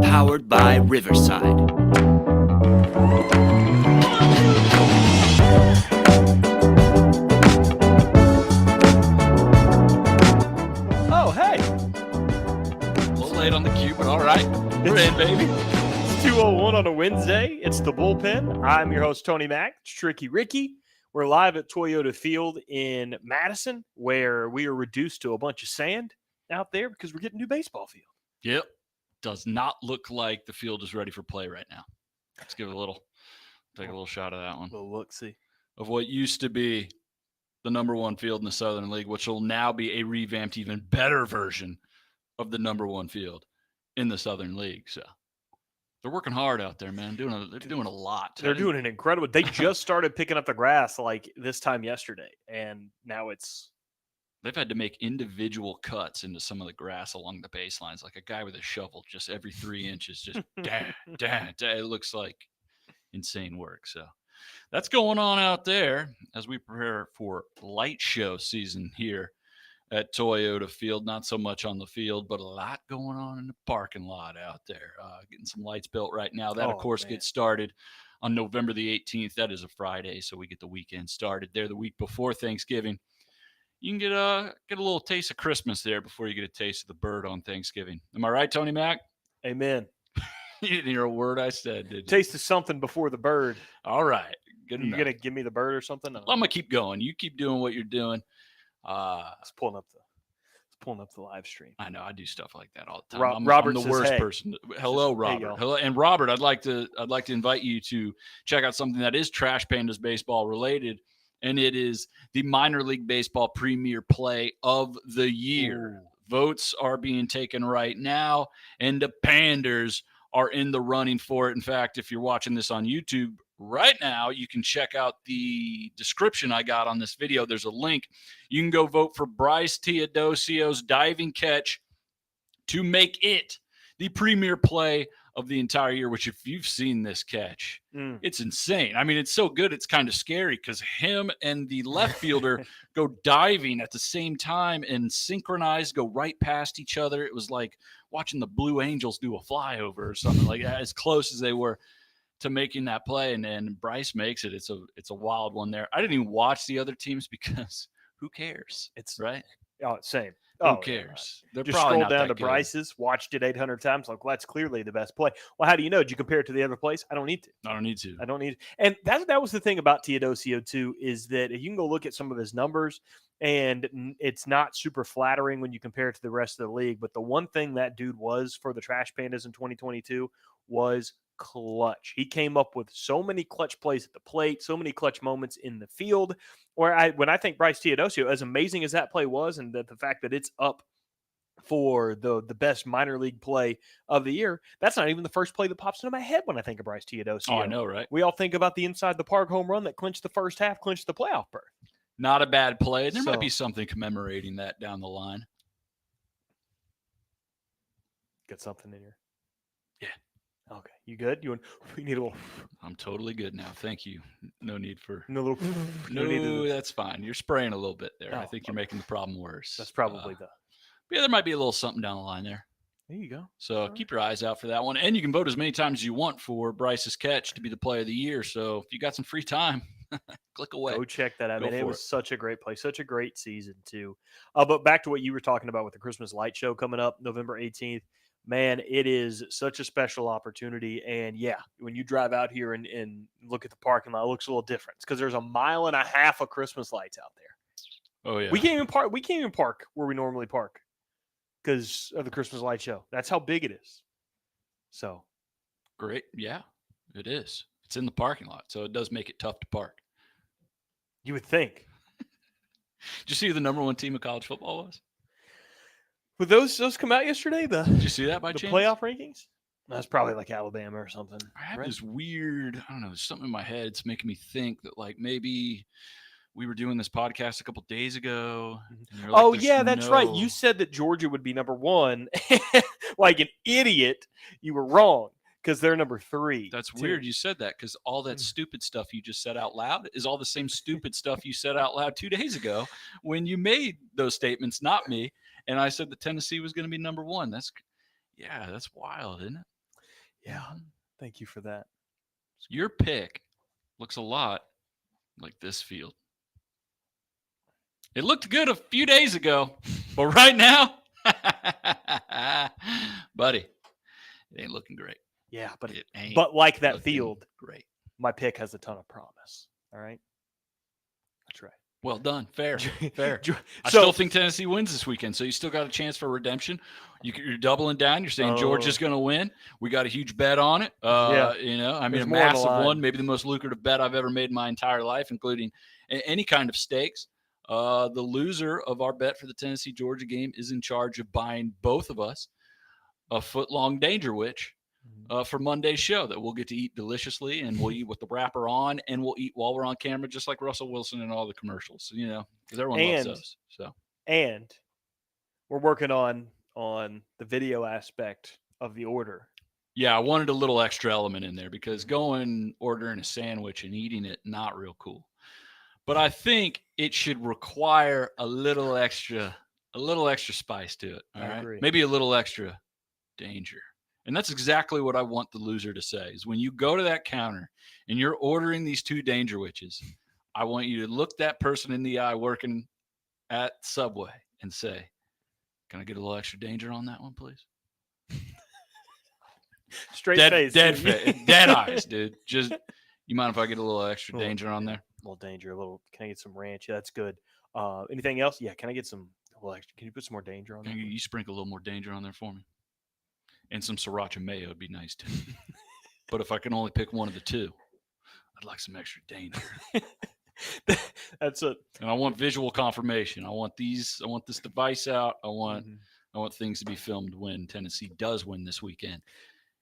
Powered by Riverside. Oh, hey. A little late on the cue, but all right. We're in, baby. It's 2:01 on a Wednesday. It's the Bullpen. I'm your host, Tony Mack. It's Tricky Ricky. We're live at Toyota Field in Madison, where we are reduced to a bunch of sand out there because we're getting a new baseball field. Yep. Does not look like the field is ready for play right now. Let's give it take a little shot of that one. Well, look, see. Of what used to be the number one field in the Southern League, which will now be a revamped, even better version of the number one field in the Southern League. So they're working hard out there, man. They're doing a lot. They're doing an incredible. They just started picking up the grass like this time yesterday, and now they've had to make individual cuts into some of the grass along the baselines, like a guy with a shovel, just every 3 inches, just it looks like insane work. So that's going on out there as we prepare for light show season here at Toyota Field. Not so much on the field, but a lot going on in the parking lot out there. Getting some lights built right now. That, of course, gets started on November the 18th. That is a Friday, so we get the weekend started there the week before Thanksgiving. You can get a little taste of Christmas there before you get a taste of the bird on Thanksgiving. Am I right, Tony Mack? amen. You didn't hear a word I said, did you? Taste of something before the bird. All right. Good enough. You going to give me the bird or something? I'm going to keep going. You keep doing what you're doing. It's pulling up the live stream. I know I do stuff like that all the time. Robert I'm the worst hey. person. Hello, Robert. Hello, and Robert. I'd like to invite you to check out something that is Trash Pandas baseball related, and it is the minor league baseball premier play of the year. Ooh. Votes are being taken right now, and the Pandas are in the running for it. In fact, if you're watching this on YouTube right now, you can check out the description I got on this video. There's a link. You can go vote for Bryce Teodosio's diving catch to make it the premier play of the entire year, which if you've seen this catch, it's insane. I mean, it's so good, it's kind of scary because him and the left fielder go diving at the same time and synchronized, go right past each other. It was like watching the Blue Angels do a flyover or something like that, as close as they were to making that play, and Bryce makes it. It's a wild one there. I didn't even watch the other teams because who cares? It's right. Oh, same. Who cares? They're just scrolled down to Bryce's, watched it 800 times. Like, well, that's clearly the best play. Well, how do you know? Did you compare it to the other plays? I don't need to. And that was the thing about Teodosio too, is that you can go look at some of his numbers, and it's not super flattering when you compare it to the rest of the league. But the one thing that dude was for the Trash Pandas in 2022 was clutch. He came up with so many clutch plays at the plate, so many clutch moments in the field. When I think Bryce Teodosio, as amazing as that play was, and the fact that it's up for the best minor league play of the year, that's not even the first play that pops into my head when I think of Bryce Teodosio. Oh, I know, right? We all think about the inside the park home run that clinched the first half, clinched the playoff berth. Not a bad play. There might be something commemorating that down the line. Got something in here? Yeah. Okay, you good? You need a little? I'm totally good now. Thank you. No need for no. That's fine. You're spraying a little bit there. I think you're making the problem worse. That's probably yeah, there might be a little something down the line there. There you go. So keep your eyes out for that one, and you can vote as many times as you want for Bryce's catch to be the play of the year. So if you got some free time, click away. Go check that out. It was such a great play, such a great season too. But back to what you were talking about with the Christmas light show coming up November 18th. Man, it is such a special opportunity. And yeah, when you drive out here and look at the parking lot, it looks a little different because there's 1.5 miles of Christmas lights out there. Oh yeah. We can't even park where we normally park because of the Christmas light show. That's how big it is. So great. Yeah, it is. It's in the parking lot, so it does make it tough to park. You would think. Did you see who the number one team of college football was? Would those come out yesterday? Did you see that by chance? The playoff rankings? That's probably like Alabama or something. I have this weird, I don't know, there's something in my head. It's making me think that like maybe we were doing this podcast a couple days ago. Like, that's right. You said that Georgia would be number one. Like an idiot, you were wrong because they're number 3. That's weird you said that because all that stupid stuff you just said out loud is all the same stupid stuff you said out loud 2 days ago when you made those statements, not me. And I said that Tennessee was going to be number 1. That's wild, isn't it? Yeah. Thank you for that. Your pick looks a lot like this field. It looked good a few days ago, but right now, buddy, it ain't looking great. Yeah, but like that field, great. My pick has a ton of promise. All right. That's right. Well done. Fair. I still think Tennessee wins this weekend, so you still got a chance for redemption. You're doubling down. You're saying Georgia's going to win. We got a huge bet on it. A massive one, maybe the most lucrative bet I've ever made in my entire life, including any kind of stakes. The loser of our bet for the Tennessee-Georgia game is in charge of buying both of us a foot-long Danger Witch for Monday's show that we'll get to eat deliciously, and we'll eat with the wrapper on, and we'll eat while we're on camera, just like Russell Wilson and all the commercials, because everyone loves those. So, and we're working on the video aspect of the order. Yeah, I wanted a little extra element in there because ordering a sandwich and eating it, not real cool. But I think it should require a little extra spice to it. All right, agree. Maybe a little extra danger. And that's exactly what I want the loser to say is when you go to that counter and you're ordering these 2 Danger Witches, I want you to look that person in the eye working at Subway and say, can I get a little extra danger on that one, please? Straight face. Dead eyes, dude. Just, you mind if I get a little extra danger on there? A little danger, can I get some ranch? Yeah, that's good. Anything else? Yeah, can I get some extra? Can you put some more danger on there? You sprinkle a little more danger on there for me? And some sriracha mayo would be nice too. But if I can only pick one of the 2, I'd like some extra danger. That's it. And I want visual confirmation. I want this device out. I want things to be filmed when Tennessee does win this weekend.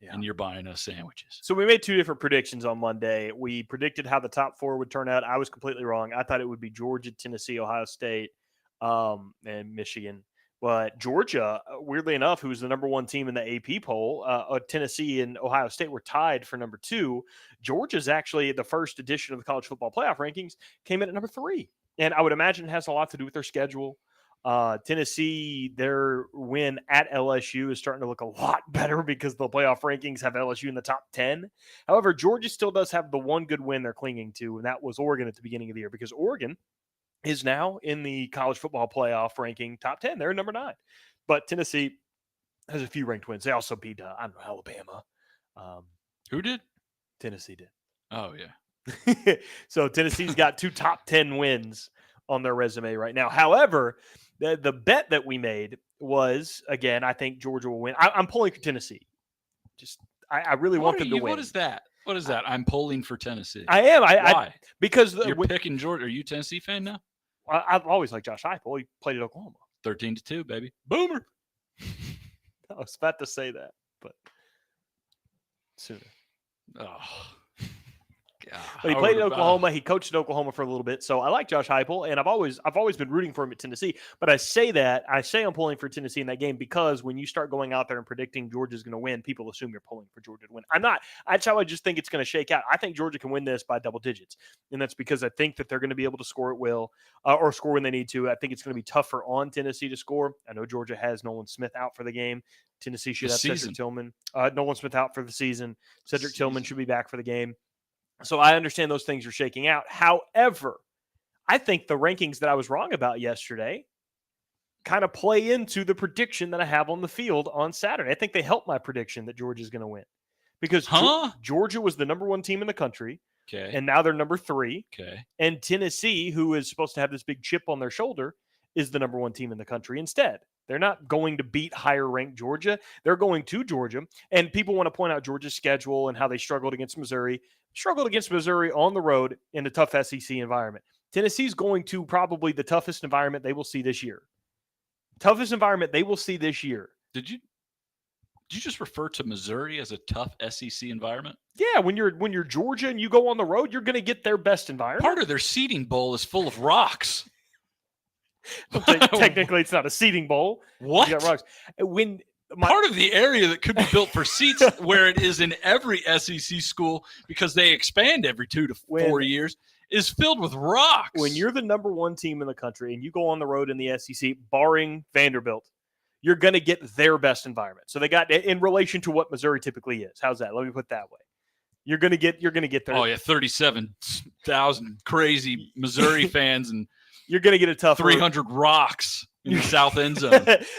Yeah. And you're buying us sandwiches. So we made 2 different predictions on Monday. We predicted how the top 4 would turn out. I was completely wrong. I thought it would be Georgia, Tennessee, Ohio State, and Michigan. But Georgia, weirdly enough, who's the number 1 team in the AP poll, Tennessee and Ohio State were tied for number 2. Georgia's actually the first edition of the college football playoff rankings came in at number 3. And I would imagine it has a lot to do with their schedule. Tennessee, their win at LSU is starting to look a lot better because the playoff rankings have LSU in the top 10. However, Georgia still does have the one good win they're clinging to, and that was Oregon at the beginning of the year because Oregon is now in the college football playoff ranking top 10. They're number 9. But Tennessee has a few ranked wins. They also beat, Alabama. Who did? Tennessee did. Oh, yeah. So Tennessee's got 2 top 10 wins on their resume right now. However, the bet that we made was, again, I think Georgia will win. I'm pulling for Tennessee. I really want them to win. What is that? What is that? I'm pulling for Tennessee. I am. Why? Because you're picking Georgia. Are you a Tennessee fan now? I've always liked Josh Heupel. He played at Oklahoma. 13-2, baby. Boomer. I was about to say that, but sooner. Oh. God. But he played at Oklahoma. He coached at Oklahoma for a little bit. So I like Josh Heupel, and I've always been rooting for him at Tennessee. But I say I'm pulling for Tennessee in that game because when you start going out there and predicting Georgia's going to win, people assume you're pulling for Georgia to win. I'm not. That's how I just think it's going to shake out. I think Georgia can win this by double digits, and that's because I think that they're going to be able to score at will or score when they need to. I think it's going to be tougher on Tennessee to score. I know Georgia has Nolan Smith out for the game. Tennessee should have Cedric Tillman. Nolan Smith out for the season. Cedric Tillman should be back for the game. So I understand those things are shaking out. However, I think the rankings that I was wrong about yesterday kind of play into the prediction that I have on the field on Saturday. I think they help my prediction that Georgia's going to win because Georgia was the number 1 team in the country. Okay. And now they're number 3. Okay. And Tennessee, who is supposed to have this big chip on their shoulder, is the number one team in the country instead. They're not going to beat higher-ranked Georgia. They're going to Georgia. And people want to point out Georgia's schedule and how they struggled against Missouri. Struggled against Missouri on the road in a tough SEC environment. Tennessee's going to probably the toughest environment they will see this year. Toughest environment they will see this year. Did you just refer to Missouri as a tough SEC environment? Yeah, when you're Georgia and you go on the road, you're going to get their best environment. Part of their seating bowl is full of rocks. Technically, it's not a seating bowl. What? You got rocks. Part of the area that could be built for seats, where it is in every SEC school because they expand every 2 to 4 years, is filled with rocks. When you're the number one team in the country and you go on the road in the SEC, barring Vanderbilt, you're going to get their best environment. So they got in relation to what Missouri typically is. How's that? Let me put it that way. You're going to get their. Oh yeah, 37,000 crazy Missouri fans, and you're going to get a tough 300 rocks in the south end zone.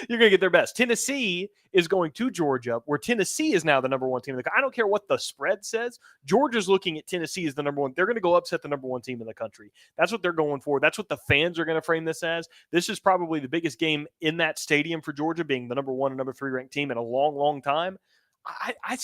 You're going to get their best. Tennessee is going to Georgia, where Tennessee is now the number one team in the country. I don't care what the spread says. Georgia's looking at Tennessee as the number one. They're going to go upset the number one team in the country. That's what they're going for. That's what the fans are going to frame this as. This is probably the biggest game in that stadium for Georgia, being the number one and number 3 ranked team in a long, long time. I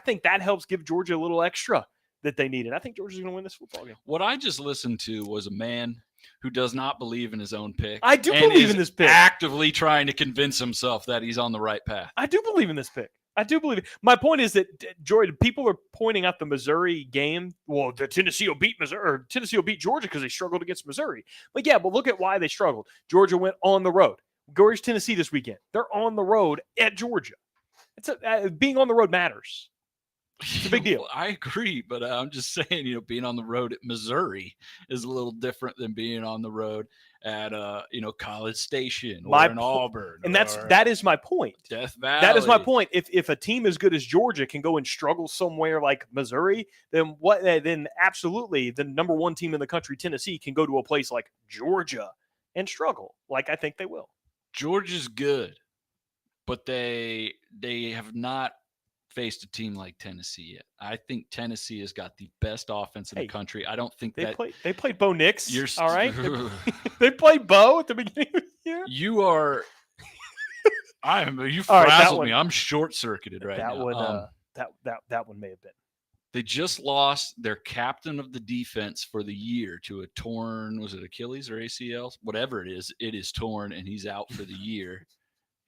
think that helps give Georgia a little extra that they needed. I think Georgia's going to win this football game. What I just listened to was a man who does not believe in his own pick. I do believe in this pick. Actively trying to convince himself that he's on the right path. I do believe in this pick. I do believe it. My point is that, Jordan, people are pointing out the Missouri game. Well, the Tennessee will beat Missouri, or Tennessee will beat Georgia because they struggled against Missouri. But look at why they struggled. Georgia went on the road. Where's Tennessee this weekend? They're on the road at Georgia. Being on the road matters. It's a big deal. I agree, but I'm just saying, being on the road at Missouri is a little different than being on the road at College Station or in Auburn. And that is my point. Death Valley. That is my point. If a team as good as Georgia can go and struggle somewhere like Missouri, then absolutely the number one team in the country, Tennessee, can go to a place like Georgia and struggle. Like I think they will. Georgia's good, but they have not faced a team like Tennessee yet. I think Tennessee has got the best offense in the country. I don't think they played Bo Nix. All right, they played Bo at the beginning of the year. You frazzled me. I'm short circuited right now. That one may have been. They just lost their captain of the defense for the year to a torn, was it Achilles or ACL? Whatever it is torn, and he's out for the year.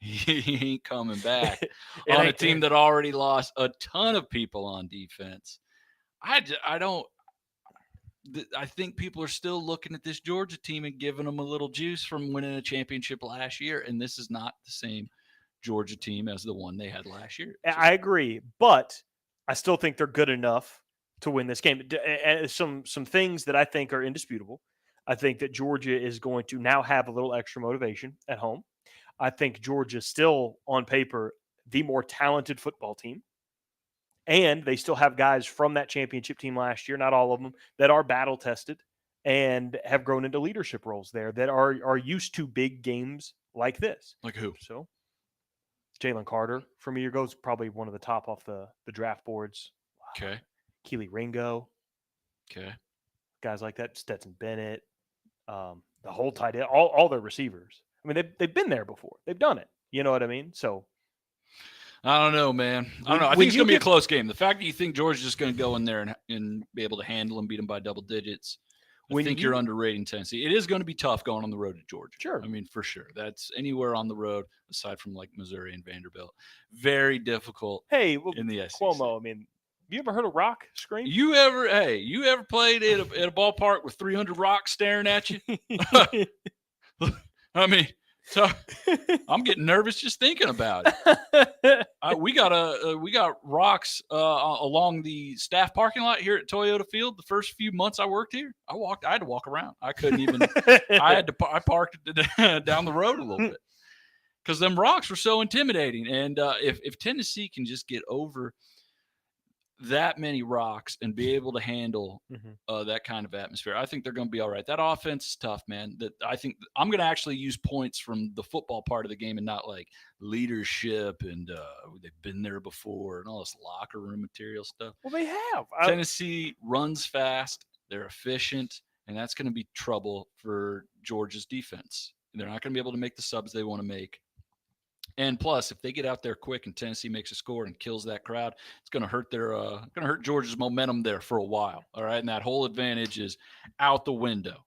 He ain't coming back on a team that already lost a ton of people on defense. I think people are still looking at this Georgia team and giving them a little juice from winning a championship last year, and this is not the same Georgia team as the one they had last year. I agree, but I still think they're good enough to win this game. Some things that I think are indisputable. I think that Georgia is going to now have a little extra motivation at home. I think Georgia's still, on paper, the more talented football team. And they still have guys from that championship team last year, not all of them, that are battle-tested and have grown into leadership roles there that are used to big games like this. Like who? So, Jalen Carter, from a year ago, is probably one of the top off the draft boards. Okay. Keely Ringo. Okay. Guys like that. Stetson Bennett. The whole tight end. All their receivers. I mean, they've been there before. They've done it. You know what I mean? So I don't know, man. I don't know. I think it's going to be a close game. The fact that you think Georgia's just going to go in there and be able to handle them, beat them by double digits, I think you're underrating Tennessee. It is going to be tough going on the road to Georgia. Sure. I mean, for sure. That's anywhere on the road aside from like Missouri and Vanderbilt. Very difficult in the SEC. Cuomo, I mean, you ever heard a rock scream? You ever played at a ballpark with 300 rocks staring at you? I mean, so I'm getting nervous just thinking about it. We got rocks along the staff parking lot here at Toyota Field. The first few months I worked here, I had to walk around. I couldn't even. I parked down the road a little bit because them rocks were so intimidating. And if Tennessee can just get over that many rocks and be able to handle that kind of atmosphere, I think they're going to be all right. That offense is tough, man. That I think I'm going to actually use points from the football part of the game and not like leadership and they've been there before and all this locker room material stuff. Well, they have. Tennessee runs fast. They're efficient, and that's going to be trouble for Georgia's defense. They're not going to be able to make the subs they want to make. And plus, if they get out there quick and Tennessee makes a score and kills that crowd, it's going to hurt Georgia's momentum there for a while. All right, and that whole advantage is out the window.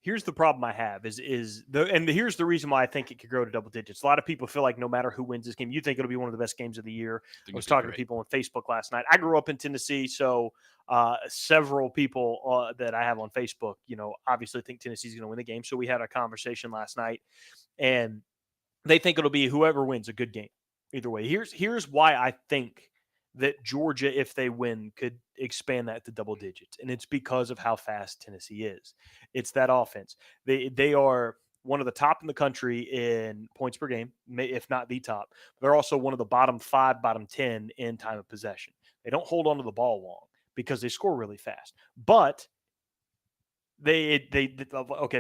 Here's the problem I have here's the reason why I think it could grow to double digits. A lot of people feel like no matter who wins this game, you think it'll be one of the best games of the year. I was talking to people on Facebook last night. I grew up in Tennessee, so several people that I have on Facebook, obviously think Tennessee's going to win the game. So we had a conversation last night, and they think it'll be whoever wins a good game. Either way, here's why I think that Georgia, if they win, could expand that to double digits. And it's because of how fast Tennessee is. It's that offense. They are one of the top in the country in points per game, if not the top. They're also one of the bottom 5, bottom 10 in time of possession. They don't hold on to the ball long because they score really fast. But they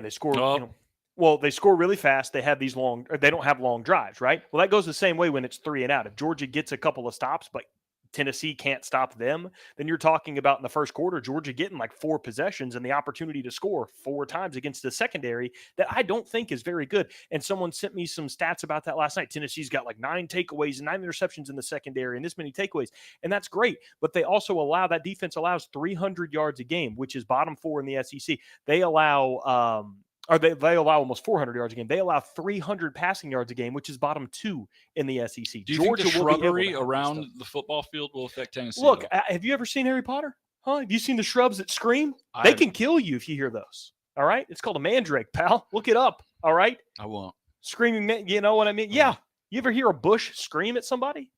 score. Well, they score really fast. They have they don't have long drives, right? Well, that goes the same way when it's 3 and out. If Georgia gets a couple of stops, but Tennessee can't stop them, then you're talking about in the first quarter, Georgia getting like 4 possessions and the opportunity to score 4 times against the secondary that I don't think is very good. And someone sent me some stats about that last night. Tennessee's got like 9 takeaways and 9 interceptions in the secondary and this many takeaways. And that's great. But they also that defense allows 300 yards a game, which is bottom 4 in the SEC. They allow, they allow almost 400 yards a game. They allow 300 passing yards a game, which is bottom 2 in the SEC. Do you think the shrubbery around the football field will affect Tennessee? Look, have you ever seen Harry Potter? Huh? Have you seen the shrubs that scream? They can kill you if you hear those. All right? It's called a mandrake, pal. Look it up. All right? I won't. Screaming, you know what I mean? Yeah. You ever hear a bush scream at somebody?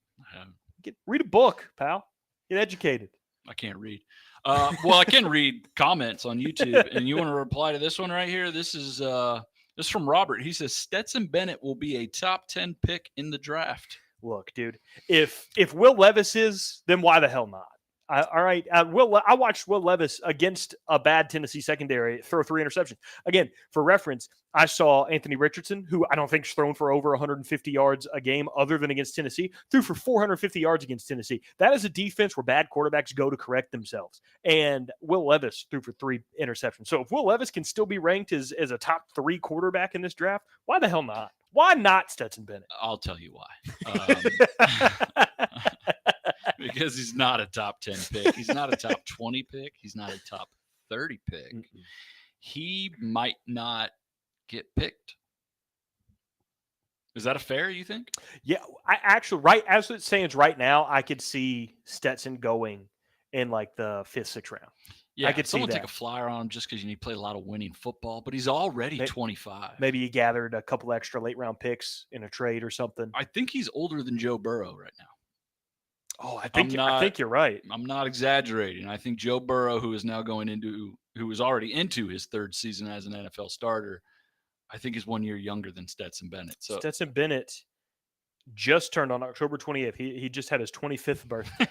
Read a book, pal. Get educated. I can't read. Well, I can read comments on YouTube, and you want to reply to this one right here? This is from Robert. He says Stetson Bennett will be a top 10 pick in the draft. Look, dude, if Will Levis is, then why the hell not? All right, I watched Will Levis against a bad Tennessee secondary throw 3 interceptions. Again, for reference, I saw Anthony Richardson, who I don't think has thrown for over 150 yards a game other than against Tennessee, threw for 450 yards against Tennessee. That is a defense where bad quarterbacks go to correct themselves. And Will Levis threw for 3 interceptions. So if Will Levis can still be ranked as a top 3 quarterback in this draft, why the hell not? Why not Stetson Bennett? I'll tell you why. Because he's not a top 10 pick. He's not a top 20 pick. He's not a top 30 pick. Mm-mm. He might not get picked. Is that a fair, you think? Yeah, I actually, right as it stands right now, I could see Stetson going in like the 5th, 6th round. Yeah, I could someone take a flyer on him just because he played a lot of winning football, but he's already 25. Maybe he gathered a couple extra late round picks in a trade or something. I think he's older than Joe Burrow right now. Oh, I think you're right. I'm not exaggerating. I think Joe Burrow, who is already into his 3rd season as an NFL starter, I think is 1 year younger than Stetson Bennett. So Stetson Bennett just turned on October 28th. He just had his 25th birthday.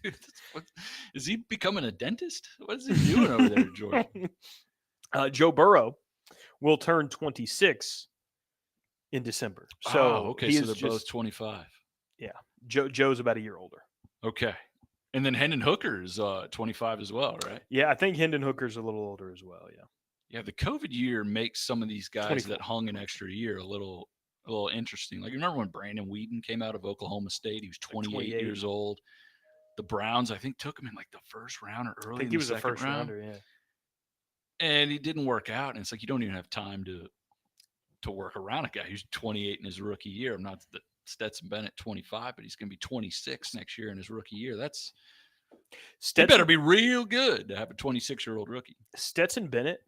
Dude, is he becoming a dentist? What is he doing over there, Jordan? Joe Burrow will turn 26 in December. So so they're both 25. Yeah, Joe's about a year older. Okay. And then Hendon Hooker is 25 as well, right? Yeah, I think Hendon Hooker's a little older as well, yeah. Yeah, the COVID year makes some of these guys 24. That hung an extra year a little interesting. Like, you remember when Brandon Whedon came out of Oklahoma State? He was 28 years old. The Browns, I think, took him in like the 1st round or early. I think he was the 1st rounder, yeah. And he didn't work out. And it's like you don't even have time to work around a guy who's 28 in his rookie year. I'm not that Stetson Bennett 25, but he's going to be 26 next year in his rookie year. He better be real good to have a 26-year-old rookie. Stetson Bennett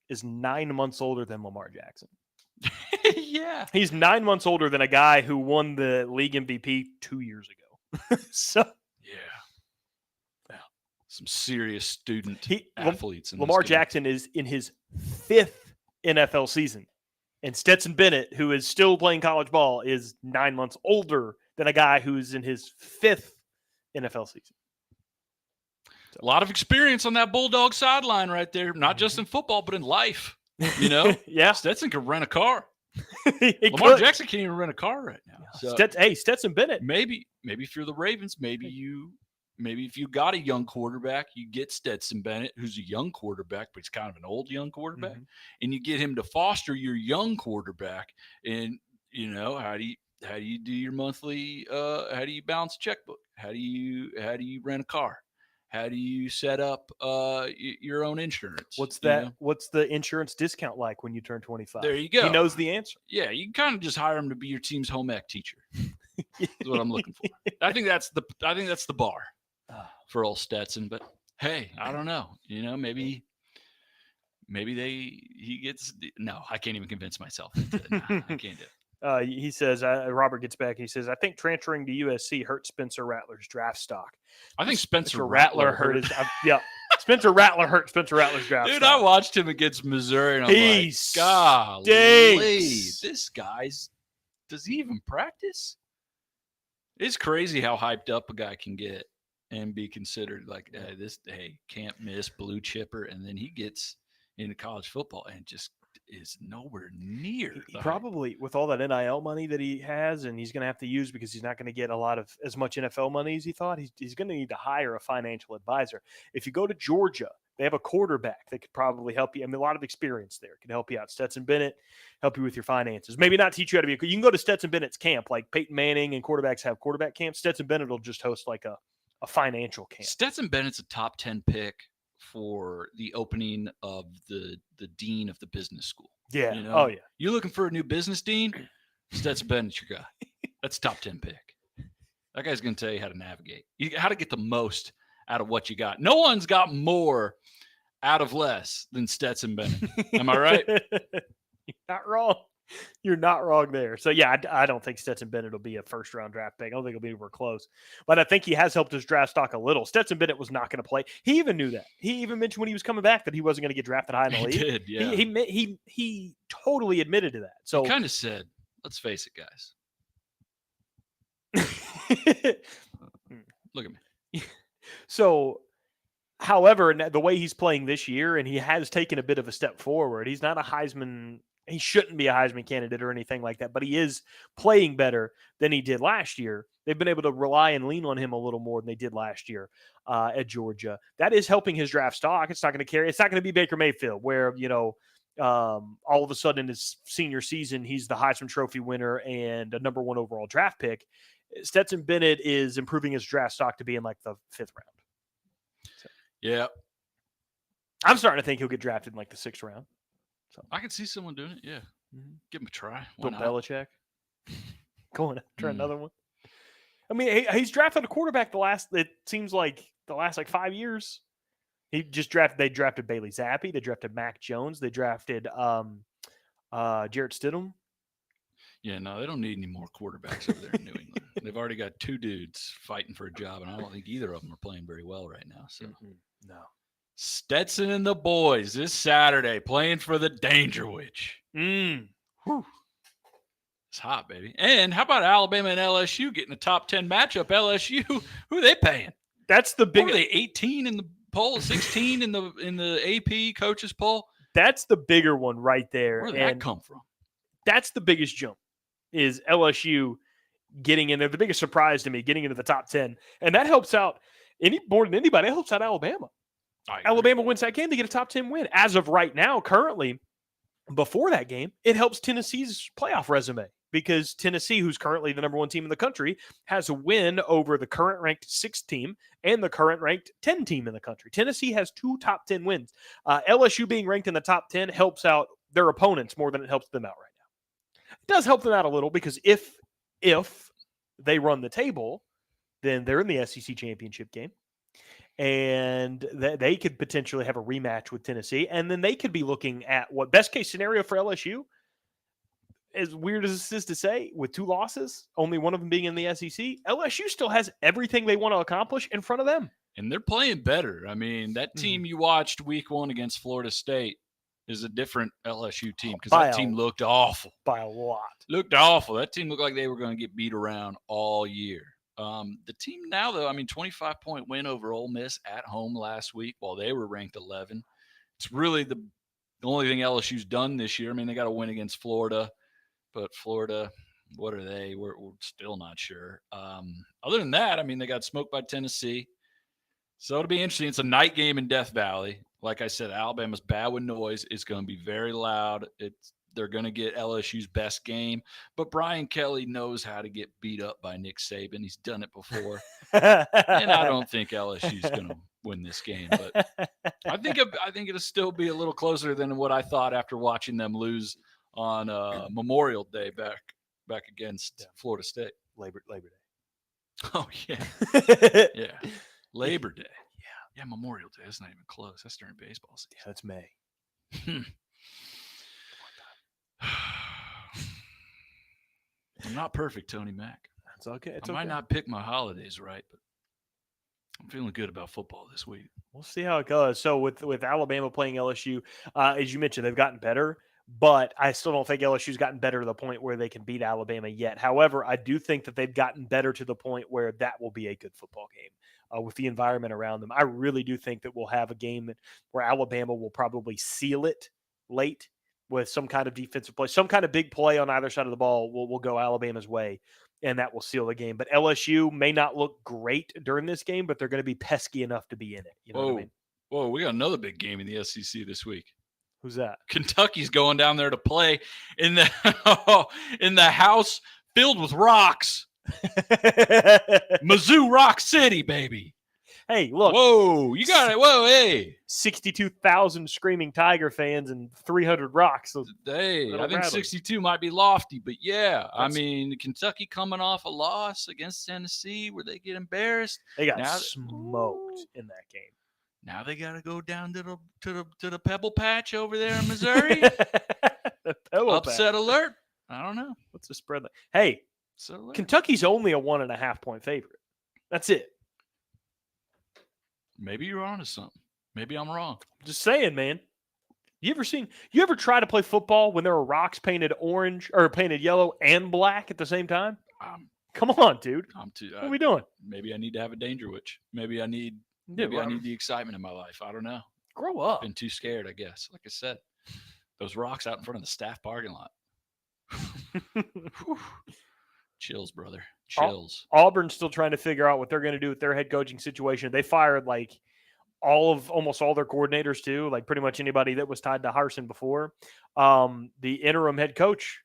is 9 months older than Lamar Jackson. Yeah. He's 9 months older than a guy who won the league MVP 2 years ago. So yeah. Some serious student athletes. Lamar Jackson is in his 5th NFL season. And Stetson Bennett, who is still playing college ball, is 9 months older than a guy who's in his 5th NFL season. So. A lot of experience on that Bulldog sideline right there, not just in football, but in life. You know? Yeah. Stetson could rent a car. Lamar Jackson can't even rent a car right now. So Stetson Bennett. Maybe if you're the Ravens, maybe you maybe if you got a young quarterback, you get Stetson Bennett, who's a young quarterback, but he's kind of an old young quarterback, and you get him to foster your young quarterback. And how do you do your monthly? How do you balance a checkbook? How do you rent a car? How do you set up your own insurance? What's that? What's the insurance discount like when you turn 25? There you go. He knows the answer. Yeah, you can kind of just hire him to be your team's home ec teacher. That's what I'm looking for. I think that's the bar for old Stetson. But hey, I don't know. Maybe he gets. No, I can't even convince myself. No, I can't do it. He says, Robert gets back. He says, I think transferring to USC hurt Spencer Rattler's draft stock. I think Spencer Rattler hurt his. Yeah. Spencer Rattler hurt Spencer Rattler's draft Dude, stock. I watched him against Missouri, and I'm like, golly, this guy's. Does he even practice? It's crazy how hyped up a guy can get and be considered like can't miss blue chipper, and then he gets into college football and just is nowhere near. He probably, with all that NIL money that he has, and he's going to have to use because he's not going to get as much NFL money as he thought. He's going to need to hire a financial advisor. If you go to Georgia, they have a quarterback that could probably help you. I mean, a lot of experience there can help you out. Stetson Bennett, help you with your finances. Maybe not teach you how to be. You can go to Stetson Bennett's camp, like Peyton Manning and quarterbacks have quarterback camps. Stetson Bennett will just host like a financial camp. Stetson Bennett's a top 10 pick for the opening of the dean of the business school. Yeah. Oh, yeah. You looking for a new business dean? Stetson Bennett's your guy. That's a top 10 pick. That guy's going to tell you how to navigate, how to get the most out of what you got. No one's got more out of less than Stetson Bennett. Am I right? You're not wrong. You're not wrong there. So, yeah, I don't think Stetson Bennett will be a first-round draft pick. I don't think he'll be anywhere close. But I think he has helped his draft stock a little. Stetson Bennett was not going to play. He even knew that. He even mentioned when he was coming back that he wasn't going to get drafted high in the league. He did, yeah. He totally admitted to that. So he kind of said, let's face it, guys. Look at me. So, however, the way he's playing this year, and he has taken a bit of a step forward, he's not a Heisman. He shouldn't be a Heisman candidate or anything like that, but he is playing better than he did last year. They've been able to rely and lean on him a little more than they did last year at Georgia. That is helping his draft stock. It's not going to carry. It's not going to be Baker Mayfield, where all of a sudden his senior season he's the Heisman Trophy winner and a number 1 overall draft pick. Stetson Bennett is improving his draft stock to be in like the 5th round. So, yeah, I'm starting to think he'll get drafted in like the 6th round. So I can see someone doing it. Yeah, give him a try. Bill Belichick going after another one. I mean, he's drafted a quarterback it seems like the last 5 years. They drafted Bailey Zappi. They drafted Mac Jones. They drafted Jarrett Stidham. Yeah, no, they don't need any more quarterbacks over there in New England. They've already got 2 dudes fighting for a job, and I don't think either of them are playing very well right now. So no. Stetson and the boys this Saturday playing for the Danger Witch. Whew. It's hot, baby. And how about Alabama and LSU getting a top 10 matchup? LSU, who are they paying? That's the big. What are they 18 in the poll, 16 in the AP coaches poll? That's the bigger one right there. Where did that come from? That's the biggest jump. Is LSU getting in there? The biggest surprise to me, getting into the top 10, and that helps out more than anybody. It helps out Alabama. Alabama wins that game, they get a top 10 win. As of right now, currently, before that game, it helps Tennessee's playoff resume because Tennessee, who's currently the number 1 team in the country, has a win over the current ranked 6th team and the current ranked 10 team in the country. Tennessee has 2 top 10 wins. LSU being ranked in the top 10 helps out their opponents more than it helps them out right now. It does help them out a little because if they run the table, then they're in the SEC championship game. And they could potentially have a rematch with Tennessee. And then they could be looking at what best case scenario for LSU, as weird as this is to say, with 2 losses, only one of them being in the SEC, LSU still has everything they want to accomplish in front of them. And they're playing better. I mean, that team you watched week 1 against Florida State is a different LSU team because that team looked awful. By a lot. Looked awful. That team looked like they were going to get beat around all year. The team now, though, 25-point win over Ole Miss at home last week while they were ranked 11. It's really the only thing LSU's done this year. I mean, they got a win against Florida, but Florida, what are they? We're still not sure. Other than that, they got smoked by Tennessee. So it'll be interesting. It's a night game in Death Valley. Like I said, Alabama's bad with noise. It's going to be very loud. They're going to get LSU's best game. But Brian Kelly knows how to get beat up by Nick Saban. He's done it before. And I don't think LSU's going to win this game. But I think it'll still be a little closer than what I thought after watching them lose on Memorial Day back against Florida State. Labor Day. Oh, yeah. Yeah. Labor Day. Yeah, Memorial Day. That's not even close. That's during baseball season. Yeah, that's May. I'm not perfect, Tony Mack. That's okay. I might not pick my holidays right, but I'm feeling good about football this week. We'll see how it goes. So with Alabama playing LSU, as you mentioned, they've gotten better, but I still don't think LSU's gotten better to the point where they can beat Alabama yet. However, I do think that they've gotten better to the point where that will be a good football game with the environment around them. I really do think that we'll have a game where Alabama will probably seal it late with some kind of defensive play, some kind of big play on either side of the ball will go Alabama's way, and that will seal the game. But LSU may not look great during this game, but they're going to be pesky enough to be in it. You know what I mean? Whoa, we got another big game in the SEC this week. Who's that? Kentucky's going down there to play in the house filled with rocks. Mizzou Rock City, baby. Hey, look. Whoa, you got it. Whoa, hey. 62,000 screaming Tiger fans and 300 rocks. So hey, I think 62 might be lofty, but yeah. I mean, Kentucky coming off a loss against Tennessee where they get embarrassed. They got smoked in that game. Now they got to go down to the Pebble Patch over there in Missouri. Upset alert. I don't know. What's the spread like? Hey, Kentucky's only a 1.5 point favorite. That's it. Maybe you're onto something. Maybe I'm wrong. Just saying, man. You ever try to play football when there are rocks painted orange or painted yellow and black at the same time? Come on, dude. What are we doing? Maybe I need to have a danger witch. Maybe I need the excitement in my life. I don't know. Grow up. Been too scared, I guess. Like I said, those rocks out in front of the staff parking lot. Chills, brother. Chills. Auburn's still trying to figure out what they're going to do with their head coaching situation. They fired almost all their coordinators too, like pretty much anybody that was tied to Harsin before. The interim head coach,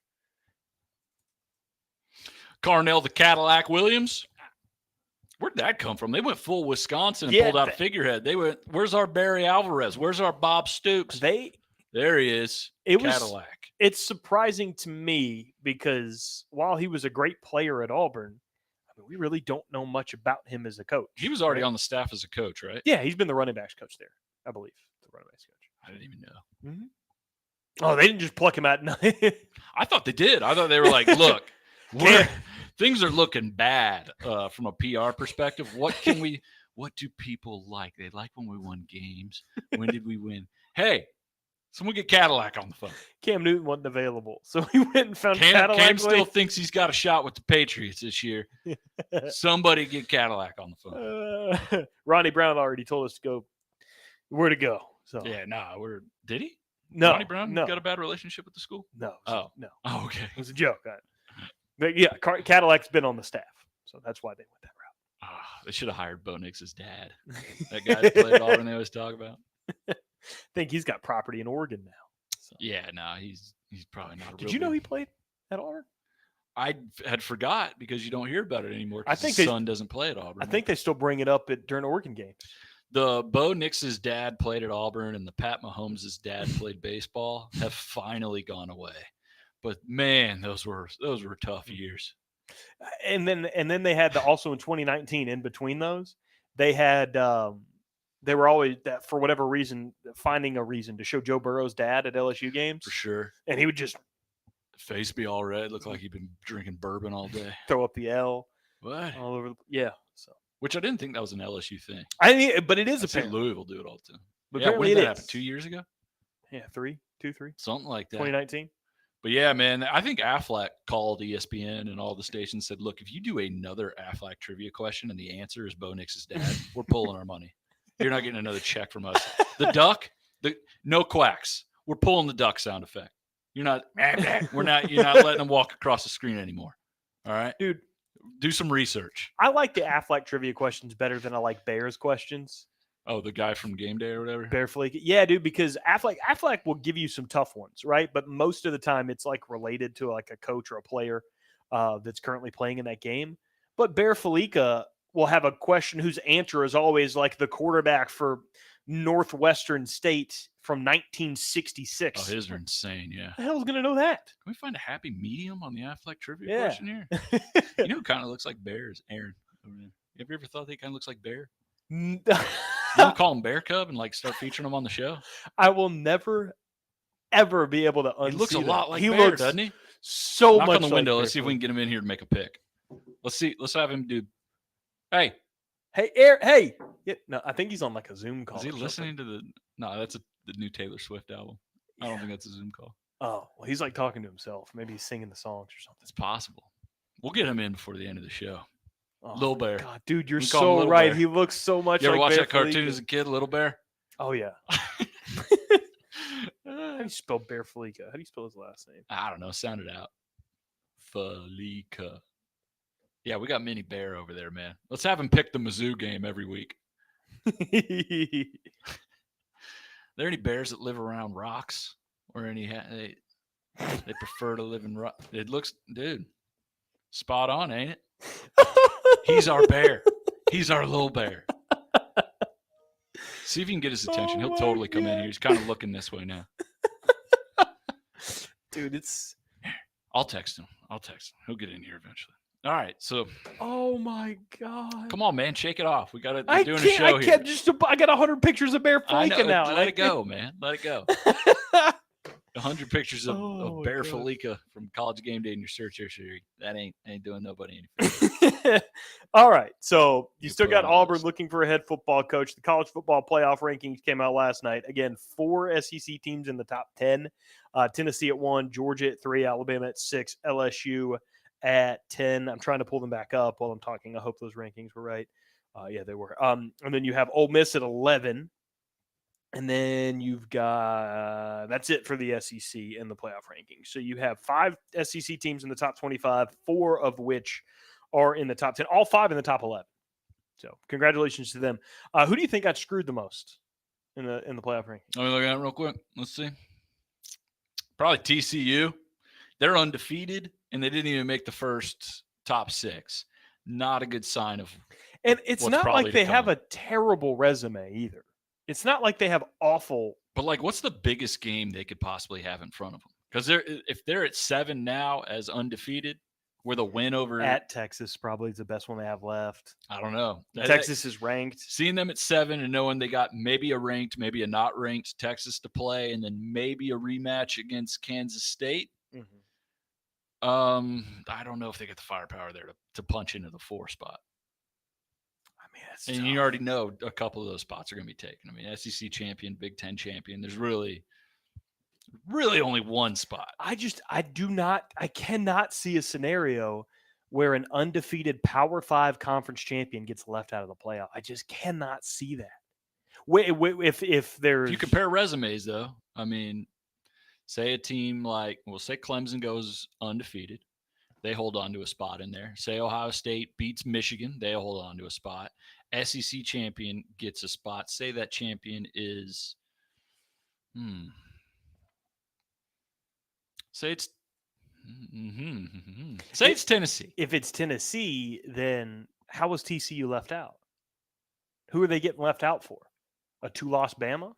Carnell the Cadillac Williams. Where'd that come from? They went full Wisconsin and pulled out a figurehead. They went, where's our Barry Alvarez? Where's our Bob Stoops? There he is. Cadillac. It's surprising to me because while he was a great player at Auburn, we really don't know much about him as a coach. He was already on the staff as a coach, right? Yeah, he's been the running backs coach there, I believe. The running backs coach. I didn't even know. Mm-hmm. Oh, they didn't just pluck him out. I thought they did. I thought they were like, look, things are looking bad from a PR perspective. What do people like? They like when we won games. When did we win? Hey, someone get Cadillac on the phone. Cam Newton wasn't available, so we went and found Cadillac. Cam still thinks he's got a shot with the Patriots this year. Somebody get Cadillac on the phone. Ronnie Brown already told us to go where to go. So yeah, did he? No, Ronnie Brown got a bad relationship with the school. No. No. Oh, okay. It was a joke. But yeah, Cadillac's been on the staff, so that's why they went that route. They should have hired Bo Nix's dad. That guy that played Auburn they always talk about. I think he's got property in Oregon now. So. Yeah, no, he's probably not. Did you know he played at Auburn? I had forgot because you don't hear about it anymore. I think his son doesn't play at Auburn. I think they still bring it up during Oregon games. The Bo Nix's dad played at Auburn and the Pat Mahomes' dad played baseball have finally gone away. But man, those were tough years. And then they had also in 2019 in between those, they had they were always for whatever reason finding a reason to show Joe Burrow's dad at LSU games. For sure. And he would just face be all red, looked like he'd been drinking bourbon all day. Throw up the L. What? All over so. Which I didn't think that was an LSU thing. But it is. I think Louisville do it all the time. But yeah, when did that happen? 2 years ago? Yeah, 3, something like that. 2019. But yeah, man, I think Aflac called ESPN and all the stations said, "Look, if you do another Aflac trivia question and the answer is Bo Nix's dad, we're pulling our money. You're not getting another check from us. The duck, no quacks. We're pulling the duck sound effect. You're not. You're not letting them walk across the screen anymore. All right, dude." Do some research. I like the Affleck trivia questions better than I like Bears questions. Oh, the guy from Game Day or whatever? Bear Fleek. Yeah, dude, because Affleck will give you some tough ones, right? But most of the time it's like related to like a coach or a player that's currently playing in that game. But Bear Felica will have a question whose answer is always like the quarterback for Northwestern State from 1966. Oh, his are insane, yeah. The hell's going to know that? Can we find a happy medium on the Affleck trivia question here? You know who kind of looks like Bear is Aaron over there. Have you ever thought he kind of looks like Bear? You want to call him Bear Cub and like start featuring him on the show? I will never, ever be able to unsee He looks a lot like he Bear, looks doesn't he? So Knock much on the window. like Let's see if we can get him in here to make a pick. Let's see. Let's have him do. Hey, Aaron. Hey. Yeah, no, I think he's on like a Zoom call. Is he listening to the? No, that's the new Taylor Swift album. I don't think that's a Zoom call. Oh, well, he's like talking to himself. Maybe he's singing the songs or something. It's possible. We'll get him in before the end of the show. Oh, Little Bear. God, dude, you're so right. Bear. He looks so much you ever like watch Bear that cartoon Felica. as a kid, Little Bear? Oh, yeah. How do you spell Bear Felica? How do you spell his last name? I don't know. Sound it out. Felica. Yeah, we got Mini Bear over there, man. Let's have him pick the Mizzou game every week. There any bears that live around rocks or any they prefer to live in rock? It looks, dude, spot on, ain't it? He's our bear. He's our little bear. See if you can get his attention. He'll totally come in here. He's kind of looking this way now. Dude, it's. I'll text him. He'll get in here eventually. All right, so. Oh my God! Come on, man, shake it off. We got to doing a show here. I got 100 pictures of Bear Felica now. Let it go, man. Let it go. 100 pictures of Bear Felica from College Game Day in your search history. That ain't doing nobody anything. All right, so you still got Auburn looking for a head football coach. The college football playoff rankings came out last night. Again, 4 SEC teams in the top 10. Tennessee at 1, Georgia at 3, Alabama at 6, LSU at 10. I'm trying to pull them back up while I'm talking. I hope those rankings were right. Yeah, they were. And then you have Ole Miss at 11. And then you've got that's it for the SEC in the playoff rankings. So you have 5 SEC teams in the top 25, 4 of which are in the top 10, all 5 in the top 11. So congratulations to them. Who do you think got screwed the most in the playoff rankings? Let me look at it real quick. Let's see. Probably TCU. They're undefeated, and they didn't even make the first top 6. Not a good sign of. And it's not like they have a terrible resume either. It's not like they have awful. But, like, what's the biggest game they could possibly have in front of them? Because if they're at 7 now as undefeated, with a win over. At Texas probably is the best one they have left. I don't know. Texas is ranked. Seeing them at 7 and knowing they got maybe a ranked, maybe a not ranked Texas to play, and then maybe a rematch against Kansas State. Mm-hmm. I don't know if they get the firepower there to punch into the 4 spot. And tough. You already know a couple of those spots are going to be taken. I mean, SEC champion, Big Ten champion. There's really only one spot. I cannot see a scenario where an undefeated Power 5 conference champion gets left out of the playoff. I just cannot see that. If there's. If you compare resumes, though, I mean, say a team like, say Clemson goes undefeated. They hold on to a spot in there. Say Ohio State beats Michigan. They hold on to a spot. SEC champion gets a spot. Say that champion is, say it's Tennessee. If it's Tennessee, then how was TCU left out? Who are they getting left out for? A 2-loss Bama?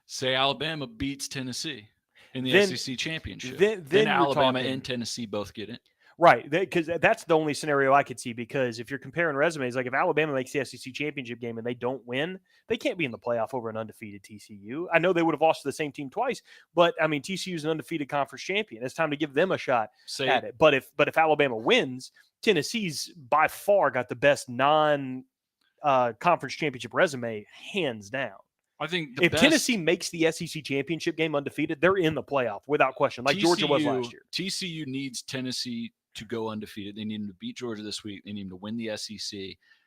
Say Alabama beats Tennessee in the SEC championship. Then Alabama and Tennessee both get it. Right, because that's the only scenario I could see, because if you're comparing resumes, like if Alabama makes the SEC championship game and they don't win, they can't be in the playoff over an undefeated TCU. I know they would have lost to the same team twice, but, I mean, TCU is an undefeated conference champion. It's time to give them a shot at it. But if Alabama wins, Tennessee's by far got the best non-conference championship resume, hands down. I think if Tennessee makes the SEC championship game undefeated, they're in the playoff without question, like Georgia was last year. TCU needs Tennessee to go undefeated. They need them to beat Georgia this week. They need them to win the SEC,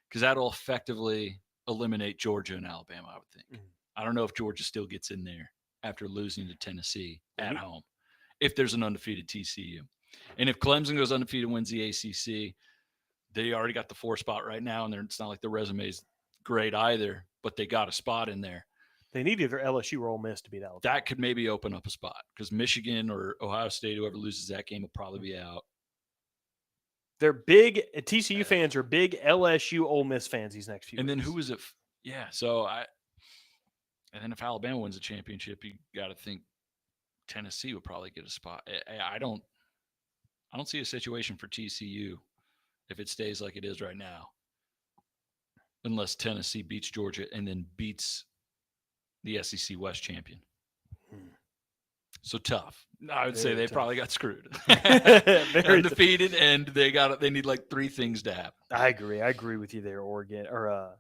because that'll effectively eliminate Georgia and Alabama, I would think. Mm-hmm. I don't know if Georgia still gets in there after losing to Tennessee at home, if there's an undefeated TCU. And if Clemson goes undefeated and wins the ACC, they already got the 4 spot right now, and it's not like the resume's great either, but they got a spot in there. They need either LSU or Ole Miss to beat Alabama. That could maybe open up a spot because Michigan or Ohio State, whoever loses that game, will probably be out. They're big. TCU fans are big LSU Ole Miss fans these next few And weeks. then who is it? Yeah, so and then if Alabama wins a championship, you got to think Tennessee would probably get a spot. I don't see a situation for TCU if it stays like it is right now, unless Tennessee beats Georgia and then beats the SEC West champion. So tough. I would say they probably got screwed. Undefeated, and they need like 3 things to happen. I agree with you there. Oregon or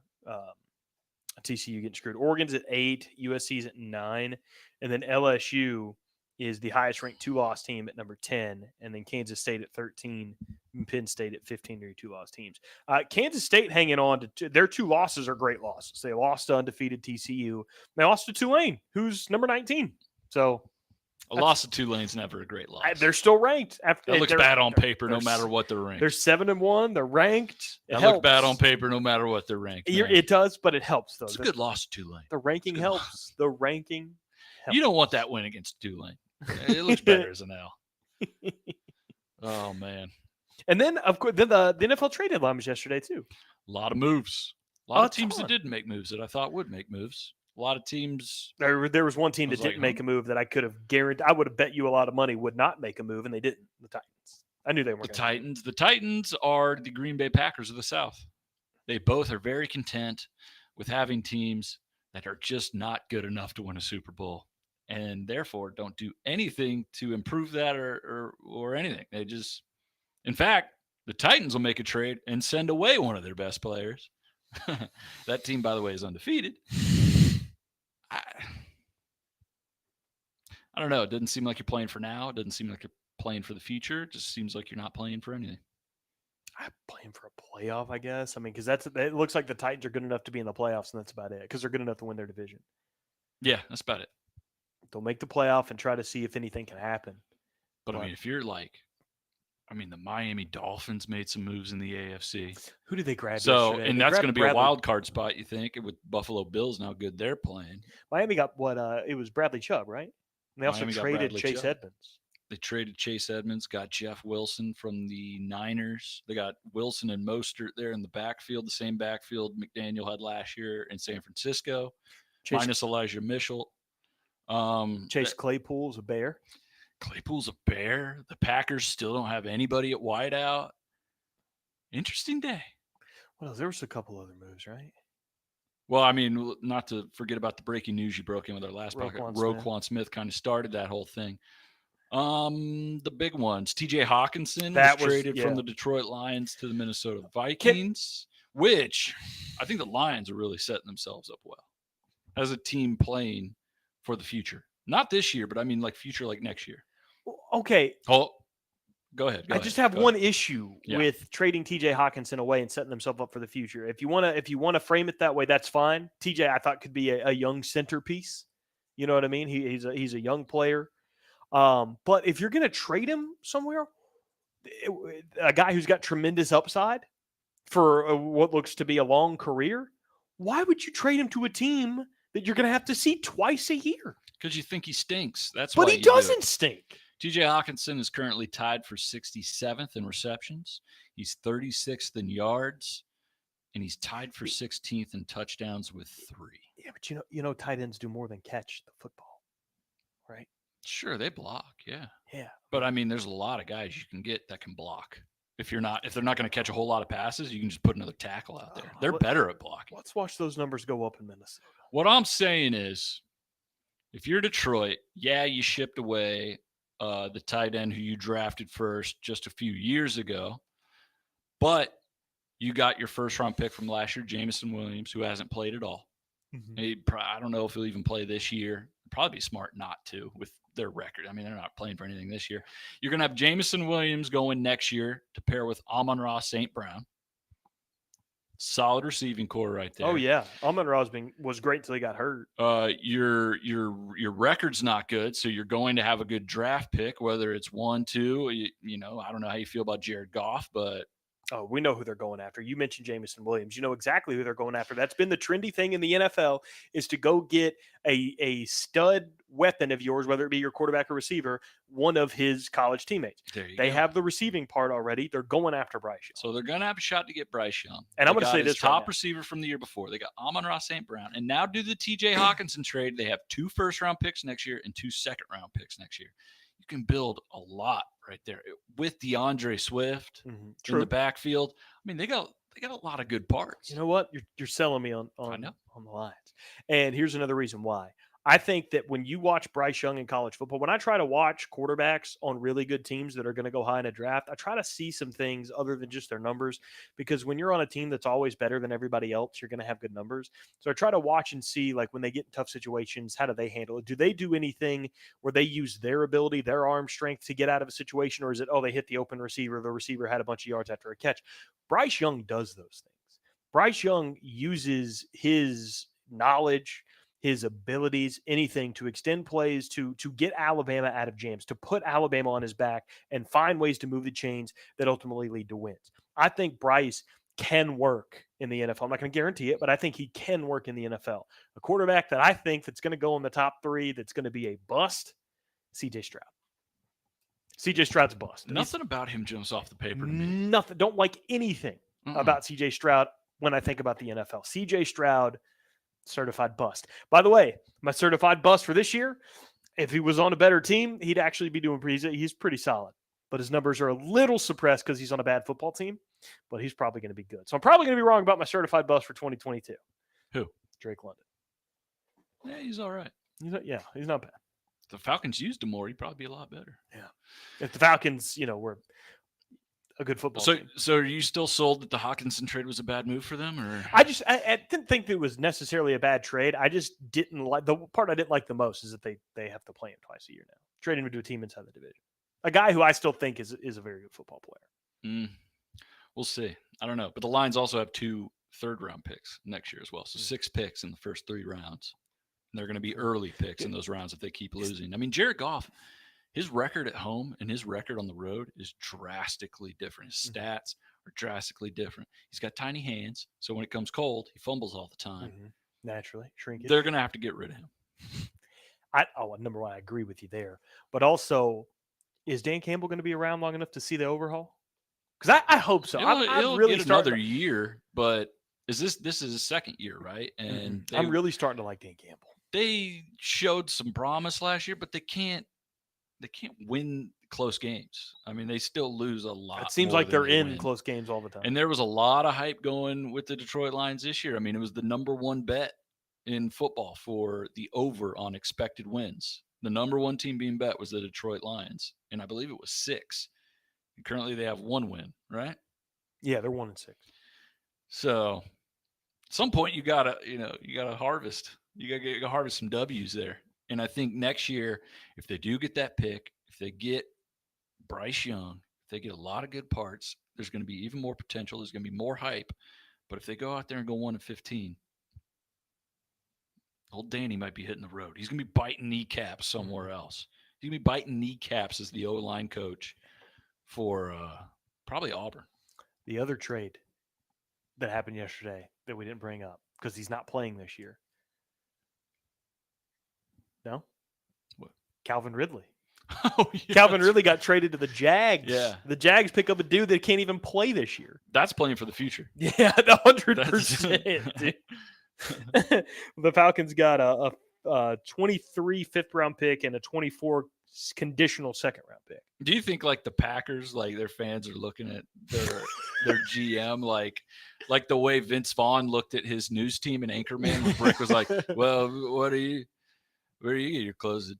TCU getting screwed. Oregon's at 8, USC's at 9, and then LSU is the highest ranked 2-loss team at number 10, and then Kansas State at 13, and Penn State at 15 are 2-loss teams. Kansas State hanging on to their 2 losses are great losses. They lost to undefeated TCU. They lost to Tulane, who's number 19. So a loss to Tulane's never a great loss. They're still ranked. That looks bad on paper no matter what they're ranked. They're 7-1. They're ranked. That looks bad on paper no matter what they're ranked. It does, but it helps, though. It's a good loss to Tulane. The ranking helps. The ranking helps. You don't want that win against Tulane. It looks better as an L. Oh, man. And then, of course, the NFL trade deadline was yesterday, too. A lot of moves. A lot of teams that didn't make moves that I thought would make moves. A lot of teams. There was one team that didn't make a move that I could have guaranteed. I would have bet you a lot of money would not make a move, and they didn't. The Titans. I knew they weren't. The Titans are the Green Bay Packers of the South. They both are very content with having teams that are just not good enough to win a Super Bowl, and therefore don't do anything to improve that or anything. They just, in fact, the Titans will make a trade and send away one of their best players. That team, by the way, is undefeated. I don't know. It doesn't seem like you're playing for now. It doesn't seem like you're playing for the future. It just seems like you're not playing for anything. I'm playing for a playoff, I guess. I mean, because it looks like the Titans are good enough to be in the playoffs, and that's about it. Because they're good enough to win their division. Yeah, that's about it. They'll make the playoff and try to see if anything can happen. But I mean, if you're like, the Miami Dolphins made some moves in the AFC. Who did they grab? So, and that's going to be a wild card spot, you think, with Buffalo Bills and how good they're playing. Miami got it was Bradley Chubb, right? And they also traded Chase Edmonds. They traded Chase Edmonds, got Jeff Wilson from the Niners. They got Wilson and Mostert there in the backfield, the same backfield McDaniel had last year in San Francisco, minus Elijah Mitchell. Chase Claypool's a Bear. Claypool's a Bear. The Packers still don't have anybody at wideout. Interesting day. Well, there was a couple other moves, right? Well, I mean, not to forget about the breaking news you broke in with our last podcast. Roquan Smith kind of started that whole thing. The big ones. TJ Hawkinson was traded from the Detroit Lions to the Minnesota Vikings, which I think the Lions are really setting themselves up well as a team playing for the future. Not this year, but I mean like future, like next year. Okay. Oh, go ahead. I just have one issue with trading TJ Hawkinson away and setting themselves up for the future. If you want to frame it that way, that's fine. TJ, I thought, could be a young centerpiece. You know what I mean? He's a young player. But if you're going to trade him somewhere, a guy who's got tremendous upside for what looks to be a long career, why would you trade him to a team that you're going to have to see twice a year? Because you think he stinks. But he doesn't stink. TJ Hawkinson is currently tied for 67th in receptions. He's 36th in yards, and he's tied for 16th in touchdowns with 3. Yeah, but you know, tight ends do more than catch the football, right? Sure, they block. Yeah. Yeah. But I mean, there's a lot of guys you can get that can block. If they're not going to catch a whole lot of passes, you can just put another tackle out there. They're better at blocking. Let's watch those numbers go up in Minnesota. What I'm saying is, if you're Detroit, you shipped away the tight end who you drafted first just a few years ago, but you got your first-round pick from last year, Jameson Williams, who hasn't played at all. Mm-hmm. I don't know if he'll even play this year. It'd probably be smart not to with their record. I mean, they're not playing for anything this year. You're going to have Jameson Williams going next year to pair with Amon-Ra St. Brown. Solid receiving core right there. Oh yeah, Amon-Ra was great until he got hurt. Your record's not good, so you're going to have a good draft pick, whether it's 1, 2. You know, I don't know how you feel about Jared Goff, but Oh, we know who they're going after. You mentioned Jamison Williams. You know exactly who they're going after. That's been the trendy thing in the NFL, is to go get a stud weapon of yours, whether it be your quarterback or receiver, one of his college teammates. They have the receiving part already. They're going after Bryce Young. So they're going to have a shot to get Bryce Young. And I'm going to say this top receiver from the year before. They got Amon-Ra St. Brown. And now due to the TJ Hawkinson trade, they have 2 first-round picks next year and 2 second-round picks next year. You can build a lot right there with DeAndre Swift in the backfield. I mean, they got a lot of good parts. You know what? You're selling me on the Lions. And here's another reason why. I think that when you watch Bryce Young in college football, when I try to watch quarterbacks on really good teams that are going to go high in a draft, I try to see some things other than just their numbers, because when you're on a team that's always better than everybody else, you're going to have good numbers. So I try to watch and see, like, when they get in tough situations, how do they handle it? Do they do anything where they use their ability, their arm strength to get out of a situation, or is it, they hit the open receiver, the receiver had a bunch of yards after a catch? Bryce Young does those things. Bryce Young uses his knowledge, his abilities, anything to extend plays, to get Alabama out of jams, to put Alabama on his back and find ways to move the chains that ultimately lead to wins. I think Bryce can work in the NFL. I'm not going to guarantee it, but I think he can work in the NFL. A quarterback that I think that's going to go in the top 3, that's going to be a bust, C.J. Stroud. C.J. Stroud's a bust. Nothing about him jumps off the paper to me. Nothing. Don't like anything about C.J. Stroud when I think about the NFL. C.J. Stroud, certified bust. By the way, my certified bust for this year, if he was on a better team, he'd actually be doing he's pretty solid. But his numbers are a little suppressed because he's on a bad football team. But he's probably going to be good. So I'm probably going to be wrong about my certified bust for 2022. Who? Drake London. Yeah, he's all right. He's not bad. If the Falcons used him more, he'd probably be a lot better. Yeah. If the Falcons, were a good football team. So are you still sold that the Hawkinson trade was a bad move for them? Or I didn't think it was necessarily a bad trade. I just didn't like, the part I didn't like the most is that they have to play him twice a year now. Trading him to a team inside the division. A guy who I still think is a very good football player. We'll see. I don't know. But the Lions also have 2 third-round picks next year as well. So 6 picks in the first 3 rounds. And they're going to be early picks in those rounds if they keep losing. I mean, Jared Goff, his record at home and his record on the road is drastically different. His stats are drastically different. He's got tiny hands, so when it comes cold, he fumbles all the time. Naturally, shrinkage. They're going to have to get rid of him. Number one, I agree with you there. But also, is Dan Campbell going to be around long enough to see the overhaul? Because I hope so. He'll really get another year, but this is his second year, right? And I'm really starting to like Dan Campbell. They showed some promise last year, but they can't win close games. I mean, they still lose a lot. It seems like they're in close games all the time. And there was a lot of hype going with the Detroit Lions this year. I mean, it was the number 1 bet in football for the over on expected wins. The number 1 team being bet was the Detroit Lions, and I believe it was 6. And currently, they have 1 win, right? Yeah, they're 1-6. So, at some point, you gotta harvest. You gotta harvest some W's there. And I think next year, if they do get that pick, if they get Bryce Young, if they get a lot of good parts, there's going to be even more potential. There's going to be more hype. But if they go out there and go 1-15, old Danny might be hitting the road. He's going to be biting kneecaps somewhere else. He's going to be biting kneecaps as the O-line coach for probably Auburn. The other trade that happened yesterday that we didn't bring up because he's not playing this year. No? What? Calvin Ridley. Oh, yeah, Calvin Ridley got traded to the Jags. Yeah. The Jags pick up a dude that can't even play this year. That's playing for the future. Yeah, 100%. Dude. The Falcons got a 23 fifth-round pick and a 24 conditional second-round pick. Do you think like the Packers, like their fans are looking at their GM like the way Vince Vaughn looked at his news team in Anchorman when Brick was like, well, where do you get your clothes?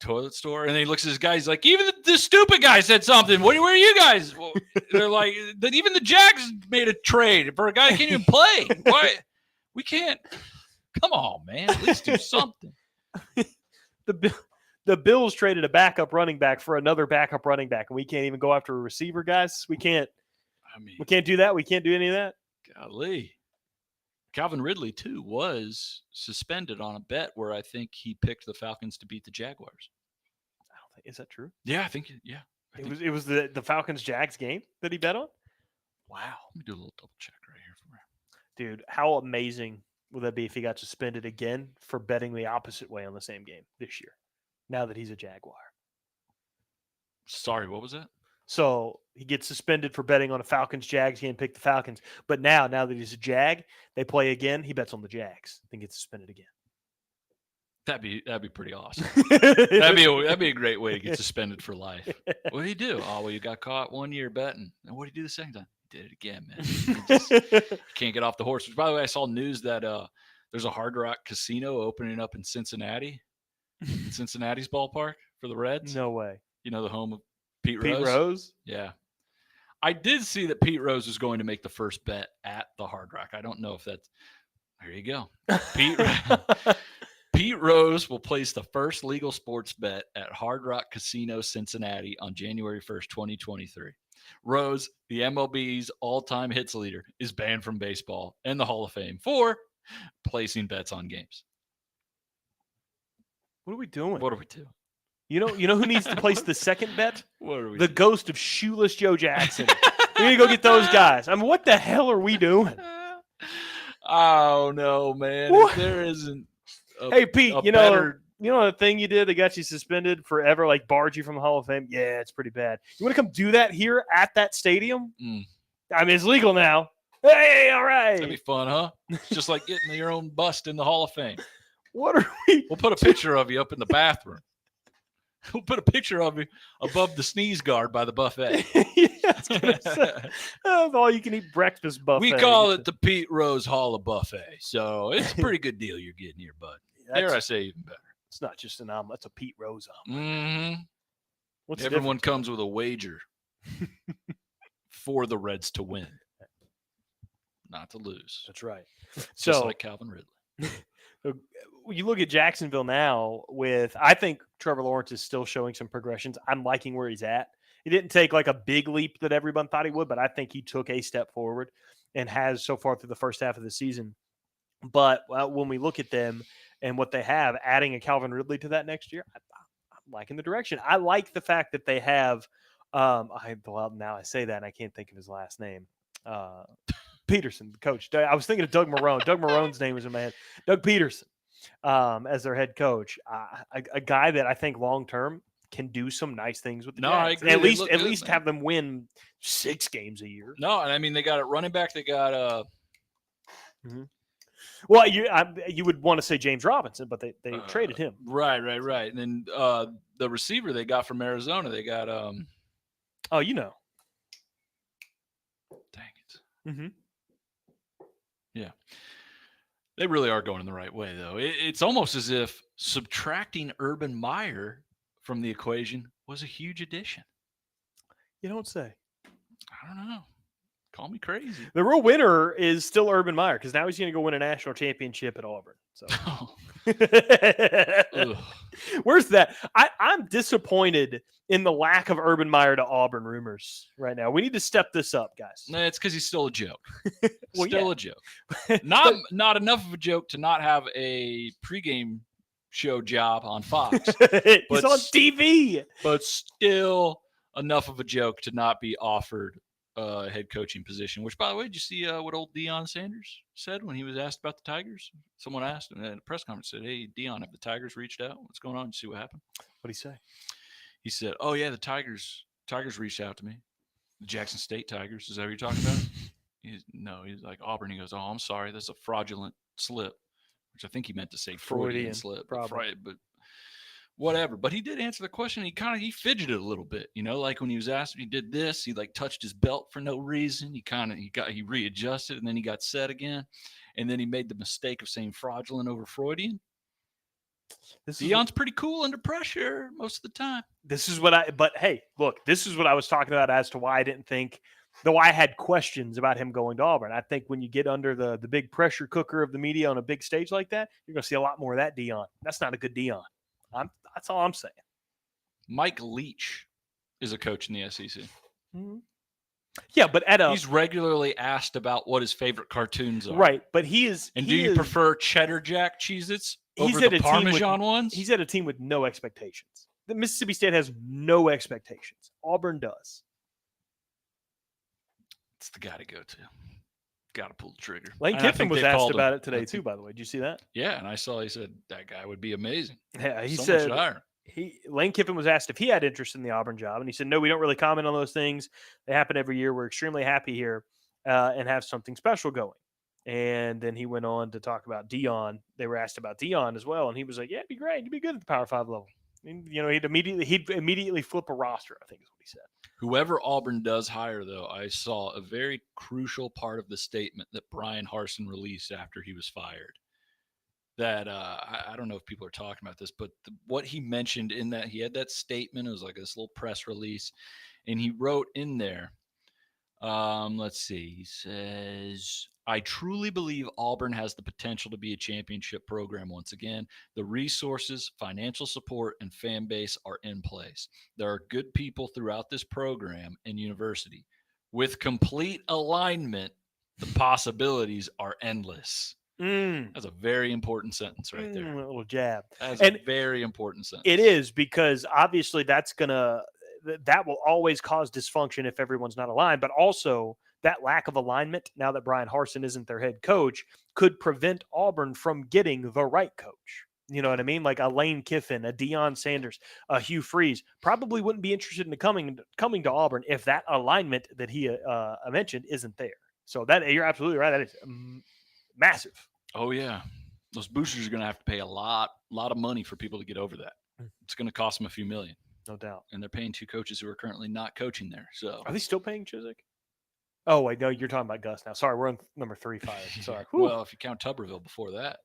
Toilet store? And then he looks at his guy, he's like, even the stupid guy said something. Where are you guys? Well, they're like, even the Jags made a trade for a guy who can't even play. Why? We can't. Come on, man. At least do something. The Bills traded a backup running back for another backup running back, and we can't even go after a receiver, guys. We can't do that. We can't do any of that. Golly. Calvin Ridley, too, was suspended on a bet where I think he picked the Falcons to beat the Jaguars. I don't think, is that true? Yeah, I think, yeah. It was the Falcons-Jags game that he bet on? Wow. Let me do a little double check right here for you. Dude, how amazing would that be if he got suspended again for betting the opposite way on the same game this year, now that he's a Jaguar? Sorry, what was that? So he gets suspended for betting on a Falcons-Jags game, pick the Falcons. But now that he's a Jag, they play again, he bets on the Jags, then gets suspended again. That'd be pretty awesome. that'd be a great way to get suspended for life. What do you do? Oh, well, you got caught 1 year betting. And what do you do the second time? Did it again, man. You can't get off the horse. Which, by the way, I saw news that there's a Hard Rock casino opening up in Cincinnati, in Cincinnati's ballpark for the Reds. No way. You know, the home of Pete Rose? Pete Rose? Yeah. I did see that Pete Rose is going to make the first bet at the Hard Rock. I don't know if that's – there you go. Pete Rose will place the first legal sports bet at Hard Rock Casino, Cincinnati on January 1st, 2023. Rose, the MLB's all-time hits leader, is banned from baseball and the Hall of Fame for placing bets on games. What are we doing? What are we doing? You know who needs to place the second bet? What are we the doing? Ghost of Shoeless Joe Jackson. We need to go get those guys. I mean, what the hell are we doing? Oh, no, man. There isn't hey, Pete, you know the thing you did that got you suspended forever, like barred you from the Hall of Fame? Yeah, it's pretty bad. You want to come do that here at that stadium? I mean, it's legal now. Hey, all right. That'd be fun, huh? It's just like getting your own bust in the Hall of Fame. What are we? We'll put a picture of you up in the bathroom. We'll put a picture of you above the sneeze guard by the buffet. All you can eat breakfast buffet. We call it the Pete Rose Hall of Buffet. So it's a pretty good deal you're getting here, bud. Dare I say even better. It's not just an omelet. It's a Pete Rose omelet. Mm-hmm. Everyone comes with a wager for the Reds to win, not to lose. That's right. Just like Calvin Ridley. You look at Jacksonville now I think Trevor Lawrence is still showing some progressions. I'm liking where he's at. He didn't take like a big leap that everyone thought he would, but I think he took a step forward and has so far through the first half of the season. But when we look at them and what they have, adding a Calvin Ridley to that next year, I'm liking the direction. I like the fact that they have now I say that and I can't think of his last name. Peterson, the coach. I was thinking of Doug Marrone. Doug Marrone's name was in my head. Doug Peterson as their head coach. A guy that I think long-term can do some nice things with the Jags. I agree. At least have them win 6 games a year. No, and I mean, they got a running back. They got Well, you would want to say James Robinson, but they traded him. Right. And then the receiver they got from Arizona, they got oh, you know. Dang it. Mm-hmm. Yeah. They really are going in the right way, though. It's almost as if subtracting Urban Meyer from the equation was a huge addition. You don't say. I don't know. Call me crazy. The real winner is still Urban Meyer because now he's going to go win a national championship at Auburn. So, where's that? I'm disappointed in the lack of Urban Meyer to Auburn rumors right now. We need to step this up, guys. No, it's because he's still a joke. A joke. Not enough of a joke to not have a pregame show job on Fox. He's on TV. But still enough of a joke to not be offered a head coaching position, which, by the way, did you see what old Deion Sanders said when he was asked about the Tigers? Someone asked him at a press conference, said, "Hey, Deion, have the Tigers reached out? What's going on? Did you see what happened?" What'd he say? He said, "Oh, yeah, the Tigers reached out to me. The Jackson State Tigers. Is that what you're talking about?" He's like, Auburn. He goes, "Oh, I'm sorry. That's a fraudulent slip," which I think he meant to say Freudian slip. But whatever. But he did answer the question. He fidgeted a little bit, like when he was asked, he did this, he like touched his belt for no reason. He readjusted and then he got set again. And then he made the mistake of saying fraudulent over Freudian. Deion's pretty cool under pressure most of the time. This is what I was talking about as to why I didn't think, though I had questions about him going to Auburn. I think when you get under the big pressure cooker of the media on a big stage like that, you're going to see a lot more of that Deion. That's not a good Deion. That's all I'm saying. Mike Leach is a coach in the SEC. Mm-hmm. Yeah, but he's regularly asked about what his favorite cartoons are. Right, but he is. And do you prefer cheddar jack Cheez-Its over the Parmesan ones? He's at a team with no expectations. The Mississippi State has no expectations. Auburn does. It's the guy to go to. Got to pull the trigger. Lane Kiffin was asked about it today too, by the way. Did you see that? Yeah, and I saw he said that guy would be amazing. Yeah, he said Lane Kiffin was asked if he had interest in the Auburn job, and he said, no, we don't really comment on those things. They happen every year. We're extremely happy here and have something special going. And then he went on to talk about Deion. They were asked about Deion as well, and he was like, yeah, it'd be great. You'd be good at the Power 5 level. And, he'd immediately flip a roster, I think is what he said. Whoever Auburn does hire, though, I saw a very crucial part of the statement that Brian Harsin released after he was fired. That I don't know if people are talking about this, but what he mentioned in that, he had that statement. It was like this little press release, and he wrote in there, let's see, he says, I truly believe Auburn has the potential to be a championship program once again. The resources, financial support, and fan base are in place. There are good people throughout this program and university. With complete alignment, the possibilities are endless. That's a very important sentence right there. A little jab. That's a very important sentence. It is, because obviously that will always cause dysfunction if everyone's not aligned, but also that lack of alignment, now that Brian Harsin isn't their head coach, could prevent Auburn from getting the right coach. You know what I mean? Like a Lane Kiffin, a Deion Sanders, a Hugh Freeze probably wouldn't be interested in coming to Auburn if that alignment that he mentioned isn't there. So that you're absolutely right. That is massive. Oh yeah, those boosters are going to have to pay a lot of money for people to get over that. It's going to cost them a few million, no doubt. And they're paying 2 coaches who are currently not coaching there. So are they still paying Chiswick? Oh wait, no, you're talking about Gus now. Sorry, we're on number 3 fired. Sorry. Well, if you count Tuberville before that,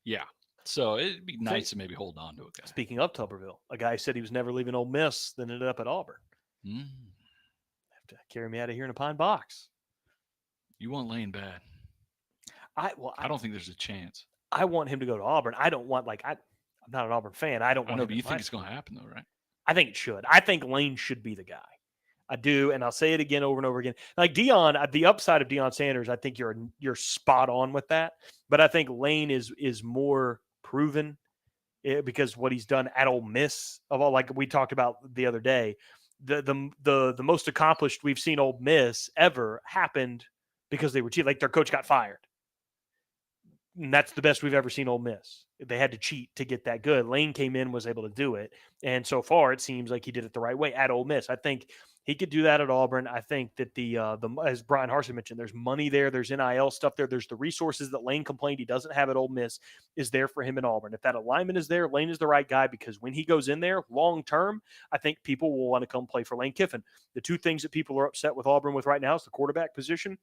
yeah. So it'd be nice to maybe hold on to a guy. Speaking of Tuberville, a guy said he was never leaving Ole Miss, then ended up at Auburn. Have to carry me out of here in a pine box. You want Lane bad. I don't think there's a chance. I want him to go to Auburn. I don't want I'm not an Auburn fan. I don't want. But you think it's going to happen though, right? I think it should. I think Lane should be the guy. I do, and I'll say it again over and over again. Like Deion, the upside of Deion Sanders, I think you're spot on with that. But I think Lane is more proven because what he's done at Ole Miss, of all, like we talked about the other day, the most accomplished we've seen Ole Miss ever happened because they were cheating. Like their coach got fired. And that's the best we've ever seen Ole Miss. They had to cheat to get that good. Lane came in, was able to do it. And so far, it seems like he did it the right way at Ole Miss. I think he could do that at Auburn. I think that the as Brian Harsin mentioned, there's money there. There's NIL stuff there. There's the resources that Lane complained he doesn't have at Ole Miss is there for him in Auburn. If that alignment is there, Lane is the right guy because when he goes in there long term, I think people will want to come play for Lane Kiffin. The 2 things that people are upset with Auburn with right now is the quarterback position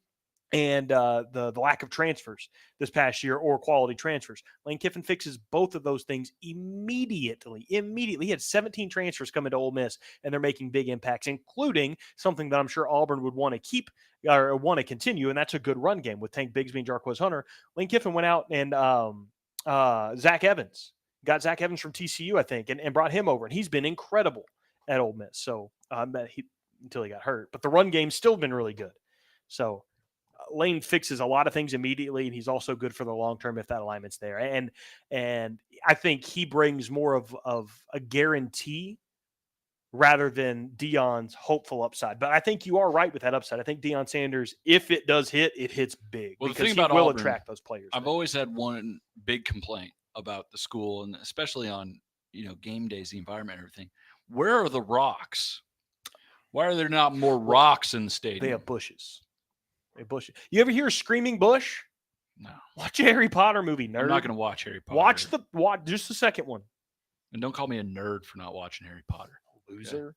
and the lack of transfers this past year or quality transfers. Lane Kiffin fixes both of those things immediately. He had 17 transfers come into Ole Miss, and they're making big impacts, including something that I'm sure Auburn would want to keep or want to continue, and that's a good run game with Tank Bigsby and Jarquez Hunter. Lane Kiffin went out and Zach Evans. Got Zach Evans from TCU, I think, and brought him over, and he's been incredible at Ole Miss. So until he got hurt. But the run game's still been really good. So Lane fixes a lot of things immediately, and he's also good for the long term if that alignment's there. And I think he brings more of a guarantee rather than Deion's hopeful upside. But I think you are right with that upside. I think Deion Sanders, if it does hit, it hits big. Well, because the thing about will Auburn, attract those players. I've always had one big complaint about the school, and especially on game days, the environment, and everything. Where are the rocks? Why are there not more rocks in the stadium? They have bushes. You ever hear a screaming bush? No. Watch a Harry Potter movie, nerd. I'm not going to watch Harry Potter. Watch just the second one. And don't call me a nerd for not watching Harry Potter. Loser. Okay.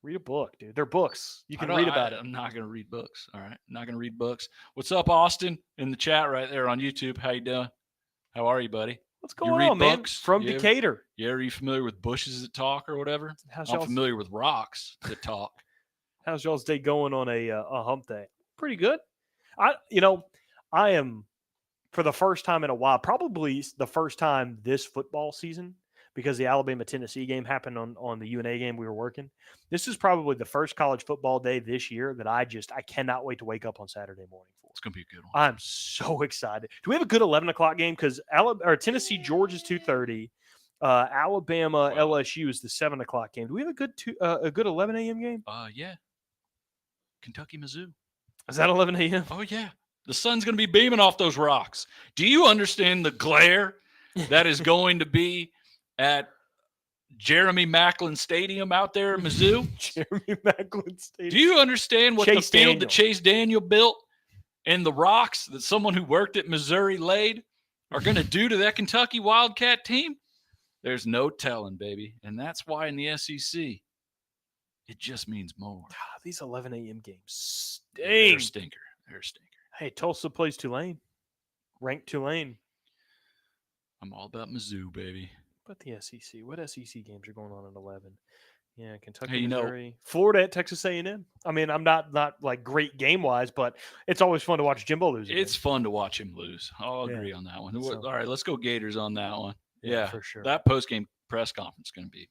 Read a book, dude. They're books. You can read about it. I'm not going to read books. All right. I'm not going to read books. What's up, Austin? In the chat right there on YouTube. How you doing? How are you, buddy? What's going on, man? From Decatur. Are you familiar with bushes that talk or whatever? I'm familiar with rocks that talk. How's y'all's day going on a hump day? Pretty good. I am, for the first time in a while, probably the first time this football season, because the Alabama-Tennessee game happened on the UNA game we were working. This is probably the first college football day this year that I cannot wait to wake up on Saturday morning for. It's going to be a good one. I'm so excited. Do we have a good 11 o'clock game? Because Tennessee, Georgia's 2:30. Alabama, LSU is the 7 o'clock game. Do we have a good 11 a.m. game? Yeah. Kentucky, Mizzou. Is that 11 a.m.? Oh, yeah. The sun's going to be beaming off those rocks. Do you understand the glare that is going to be at Jeremy Macklin Stadium out there at Mizzou? Jeremy Macklin Stadium. Do you understand what Chase the field Daniel. that Chase Daniel built and the rocks that someone who worked at Missouri laid are going to do to that Kentucky Wildcat team? There's no telling, baby. And that's why in the SEC, it just means more. These 11 a.m. games stink. They're a stinker. They're a stinker. Hey, Tulsa plays Tulane. Ranked Tulane. I'm all about Mizzou, baby. But the SEC. What SEC games are going on at 11? Yeah, Kentucky, Hey, Missouri, Florida at Texas A&M. I mean, I'm not like great game wise, but it's always fun to watch Jimbo lose. It's fun to watch him lose. I'll agree on that one. So, all right, let's go Gators on that one. Yeah, for sure. That post-game press conference is going to be.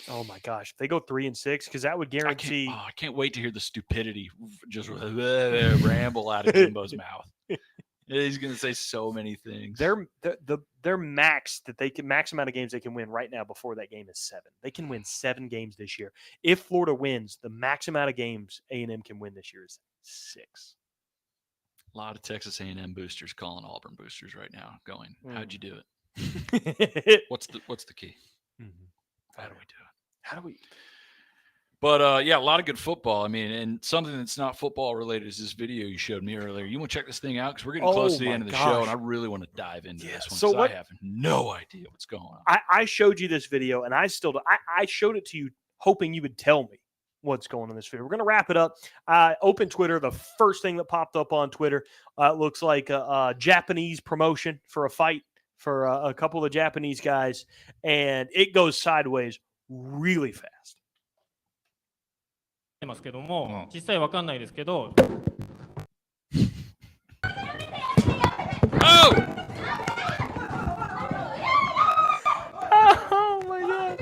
Oh my gosh, if they go 3-6, because that would guarantee. I can't wait to hear the stupidity just ramble out of Jimbo's mouth. He's going to say so many things. Their max amount of games they can win right now before that game is 7. They can win 7 games this year. If Florida wins, the max amount of games A&M can win this year is 6. A lot of Texas A&M boosters calling Auburn boosters right now, going, "How'd you do it? What's the key? How do we do it? How do we?" But, yeah, a lot of good football. I mean, and something that's not football related is this video you showed me earlier. You want to check this thing out? Because we're getting close to the end of the show, and I really want to dive into this one. So I have no idea what's going on. I showed you this video, and I showed it to you hoping you would tell me what's going on in this video. We're going to wrap it up. Open Twitter. The first thing that popped up on Twitter looks like a Japanese promotion for a fight for a couple of Japanese guys, and it goes sideways really fast. ますけども、実際わかんないですけど。Oh! Oh my God!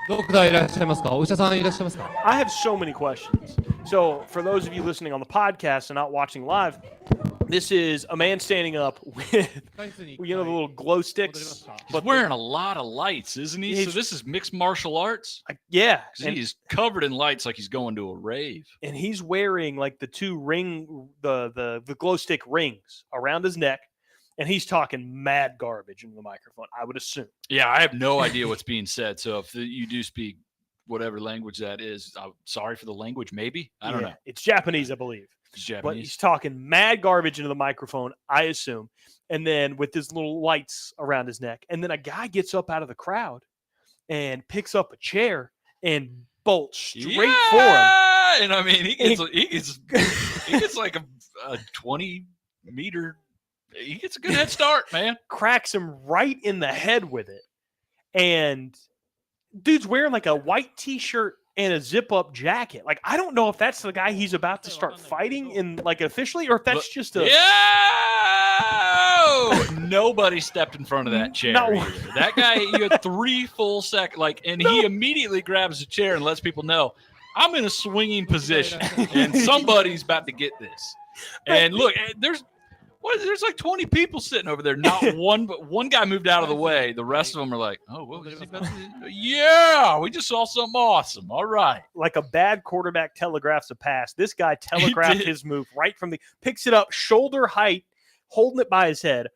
ドクターいらっしゃいますか？お医者さんいらっしゃいますか？ I have so many questions. So, for those of you listening on the podcast and not watching live, this is a man standing up with, the little glow sticks. He's wearing a lot of lights, isn't he? So this is mixed martial arts? Yeah. And he's covered in lights like he's going to a rave. And he's wearing like the glow stick rings around his neck. And he's talking mad garbage into the microphone, I would assume. Yeah, I have no idea what's being said. So if you do speak whatever language that is, I'm sorry for the language, maybe. I don't know. It's Japanese, I believe. It's Japanese. But he's talking mad garbage into the microphone, I assume. And then with his little lights around his neck. And then a guy gets up out of the crowd and picks up a chair and bolts straight for him. And I mean, he gets like a 20-meter. He gets a good head start, man. Cracks him right in the head with it. And dude's wearing like a white T-shirt and a zip-up jacket. Like, I don't know if that's the guy he's about to start fighting in, like, officially, or if that's just a... Nobody stepped in front of that chair. That guy, you had 3 full seconds, and he immediately grabs the chair and lets people know, I'm in a swinging position, and somebody's about to get this. And look, there's like 20 people sitting over there. Not one, but one guy moved out of the way. The rest of them are like, "Oh, what was he about to do? Yeah, we just saw something awesome. All right." Like a bad quarterback telegraphs a pass. This guy telegraphed his move right from picks it up, shoulder height, holding it by his head,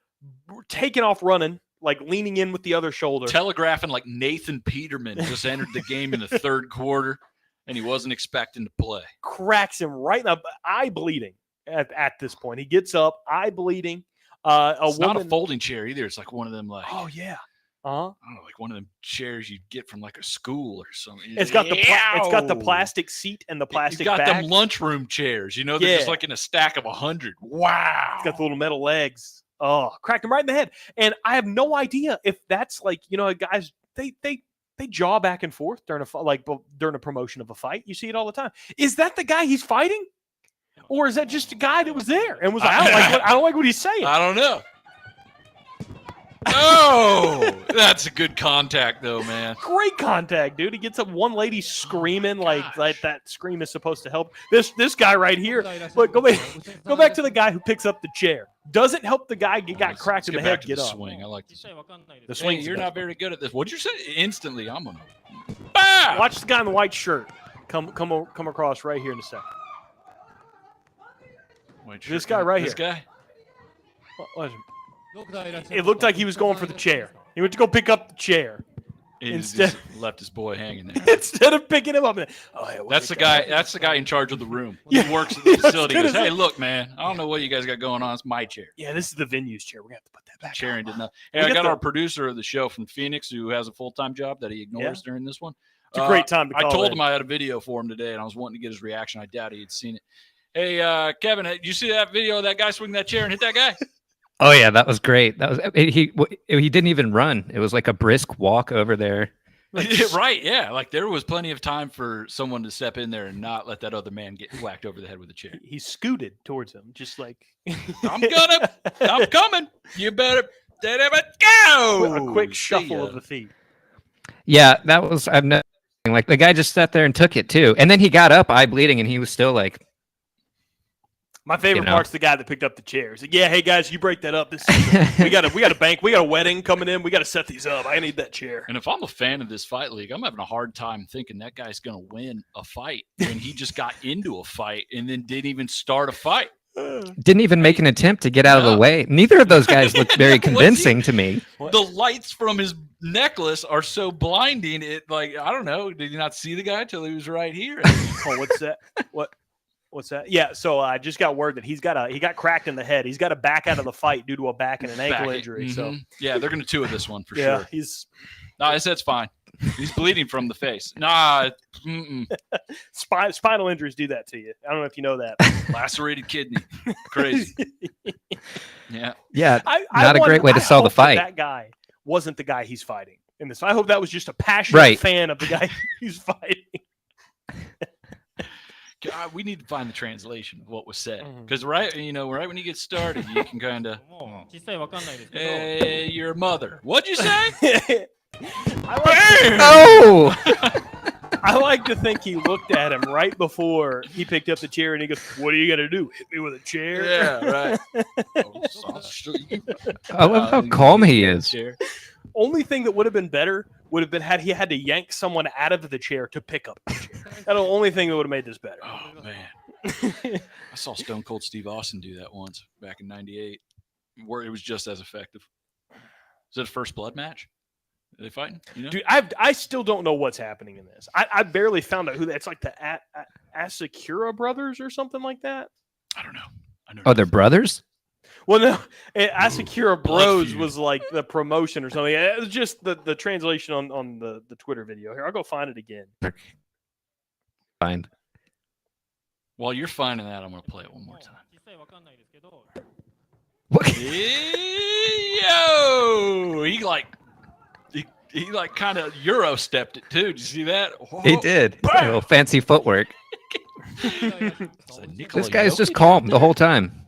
taking off running, like leaning in with the other shoulder. Telegraphing like Nathan Peterman just entered the game in the third quarter, and he wasn't expecting to play. Cracks him right in the eye, bleeding. At this point, he gets up, eye bleeding. It's not a folding chair either. It's like one of them, like, oh yeah, I don't know, like one of them chairs you get from like a school or something. It's got the plastic seat and the plastic. It's got back. them lunchroom chairs. They're just like in a stack of 100. Wow, it's got the little metal legs. Oh, cracked him right in the head. And I have no idea if that's like guys they jaw back and forth during a promotion of a fight. You see it all the time. Is that the guy he's fighting? Or is that just a guy that was there and was like, I don't like what he's saying? I don't know. Oh, that's a good contact, though, man. Great contact, dude. He gets up, one lady screaming like that scream is supposed to help. This guy right here. But go back to the guy who picks up the chair. Doesn't help the guy got cracked in the head get up. Swing. I like the swing. You're not very good at this. What'd you say? Instantly, I'm gonna Watch the guy in the white shirt come across right here in a second. This guy right here. This guy? What it looked like he was going for the chair. He went to go pick up the chair. Instead left his boy hanging there. Instead of picking him up. That's the guy. That's the guy in charge of the room. He works at the facility. He goes, hey, look, man. I don't know what you guys got going on. It's my chair. Yeah, this is the venue's chair. We're gonna have to put that back. Chair and did nothing. Hey, I got our producer of the show from Phoenix who has a full-time job that he ignores during this one. It's a great time to call I told him I had a video for him today, and I was wanting to get his reaction. I doubt he had seen it. Hey, Kevin, did you see that video of that guy swinging that chair and hit that guy? Oh yeah, that was great. That was he didn't even run. It was like a brisk walk over there. Right, yeah. Like there was plenty of time for someone to step in there and not let that other man get whacked over the head with a chair. He scooted towards him, just like I'm coming. You better go. A quick shuffle of the feet. Yeah, that was I've never like the guy just sat there and took it too. And then he got up, eye bleeding, and he was still like my favorite part's the guy that picked up the chairs. Like, yeah, hey guys, you break that up. We got a bank, we got a wedding coming in. We got to set these up. I need that chair. And if I'm a fan of this fight league, I'm having a hard time thinking that guy's going to win a fight when he just got into a fight and then didn't even start a fight. Didn't even make an attempt to get out of the way. Neither of those guys looked very convincing to me. The lights from his necklace are so blinding. It like I don't know. Did you not see the guy till he was right here? Oh, what's that? What's that? Yeah, so I just got word that he got cracked in the head. He's got to back out of the fight due to a back and an ankle injury. So yeah, they're going to 2 this one for sure. I said it's fine. He's bleeding from the face. Nah, spinal injuries do that to you. I don't know if you know that. Lacerated kidney, crazy. Yeah. Not a great way to sell the fight. That guy wasn't the guy he's fighting in this. I hope that was just a passionate fan of the guy he's fighting. We need to find the translation of what was said because right when you get started, you can kind of. Hey, your mother. What'd you say? I like to think he looked at him right before he picked up the chair and he goes, "What are you gonna do? Hit me with a chair?" Yeah, right. I love how calm he is. Only thing that would have been better would have been had he had to yank someone out of the chair to pick up the chair. That's the only thing that would have made this better. Oh man, I saw Stone Cold Steve Austin do that once back in '98, where it was just as effective. Is it a first blood match? Are they fighting? You know? Dude, I still don't know what's happening in this. I barely found out who that's like the Asakura brothers or something like that. I don't know. Oh, they're brothers? Well, no, Asakura Bros was like the promotion or something. It was just the translation on the Twitter video. Here, I'll go find it again. Fine. While you're finding that, I'm going to play it one more time. What? Yo! He kind of Euro stepped it too. Did you see that? Whoa. He did. A little fancy footwork. This guy's just calm the whole time.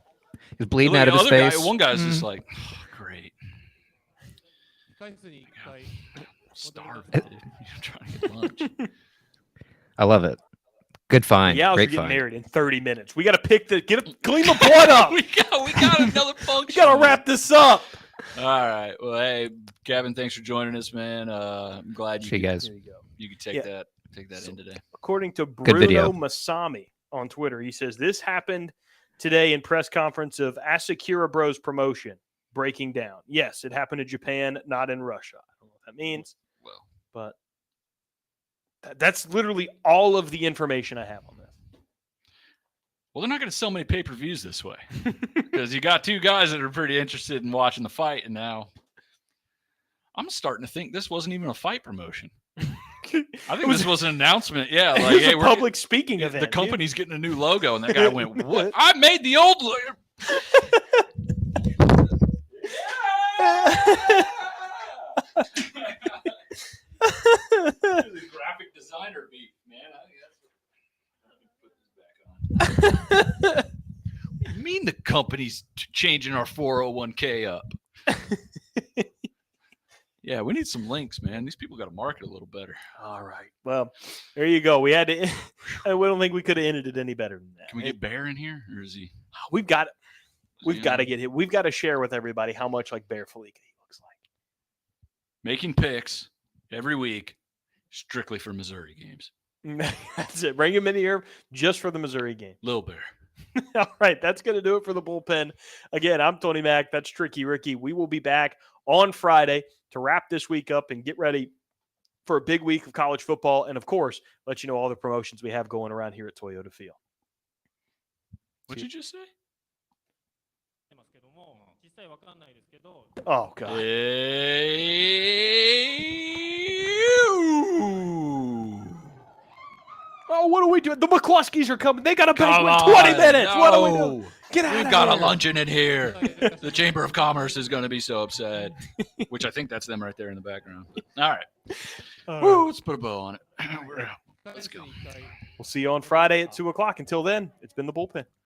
He's bleeding out of his face. One guy's just like, oh, great. Starving. You're trying to get lunch. I love it. Good find. Yeah, Great getting find. married in 30 minutes. We got to clean the blood up. we got another function. We got to wrap this up. All right. Well, hey, Kevin, thanks for joining us, man. I'm glad you guys. You could take that in today. According to Bruno Masami on Twitter, he says this happened today in press conference of Asakura Bros promotion breaking down. Yes, it happened in Japan, not in Russia. I don't know what that means. Well, but that's literally all of the information I have on this. Well, they're not going to sell many pay-per-views this way because you got 2 guys that are pretty interested in watching the fight, and now I'm starting to think this wasn't even a fight promotion. I think this was an announcement. Yeah, like hey, we're public speaking event. The company's getting a new logo, and that guy went, "What? I made the old logo." The graphic designer beat, man. I think that's put this back on. What do you mean the company's changing our 401k up? Yeah, we need some links, man. These people got to market a little better. All right. Well, there you go. We had to. I don't think we could have ended it any better than that. Can we get Bear in here, or is he? We've got to get him. We've got to share with everybody how much like Bear Felica he looks like. Making picks every week. Strictly for Missouri games. That's it. Bring him in here just for the Missouri game. Little Bear. All right, that's going to do it for the bullpen. Again, I'm Tony Mack. That's Tricky Ricky. We will be back on Friday to wrap this week up and get ready for a big week of college football. And, of course, let you know all the promotions we have going around here at Toyota Field. What'd you just say? Oh, God. Oh, what are we doing? The McCluskeys are coming. They got a banquet in 20 minutes. No. What are we doing? Get out of here. We've got a luncheon in here. The Chamber of Commerce is going to be so upset, which I think that's them right there in the background. All right. Woo, let's put a bow on it. Let's go. We'll see you on Friday at 2 o'clock. Until then, it's been the bullpen.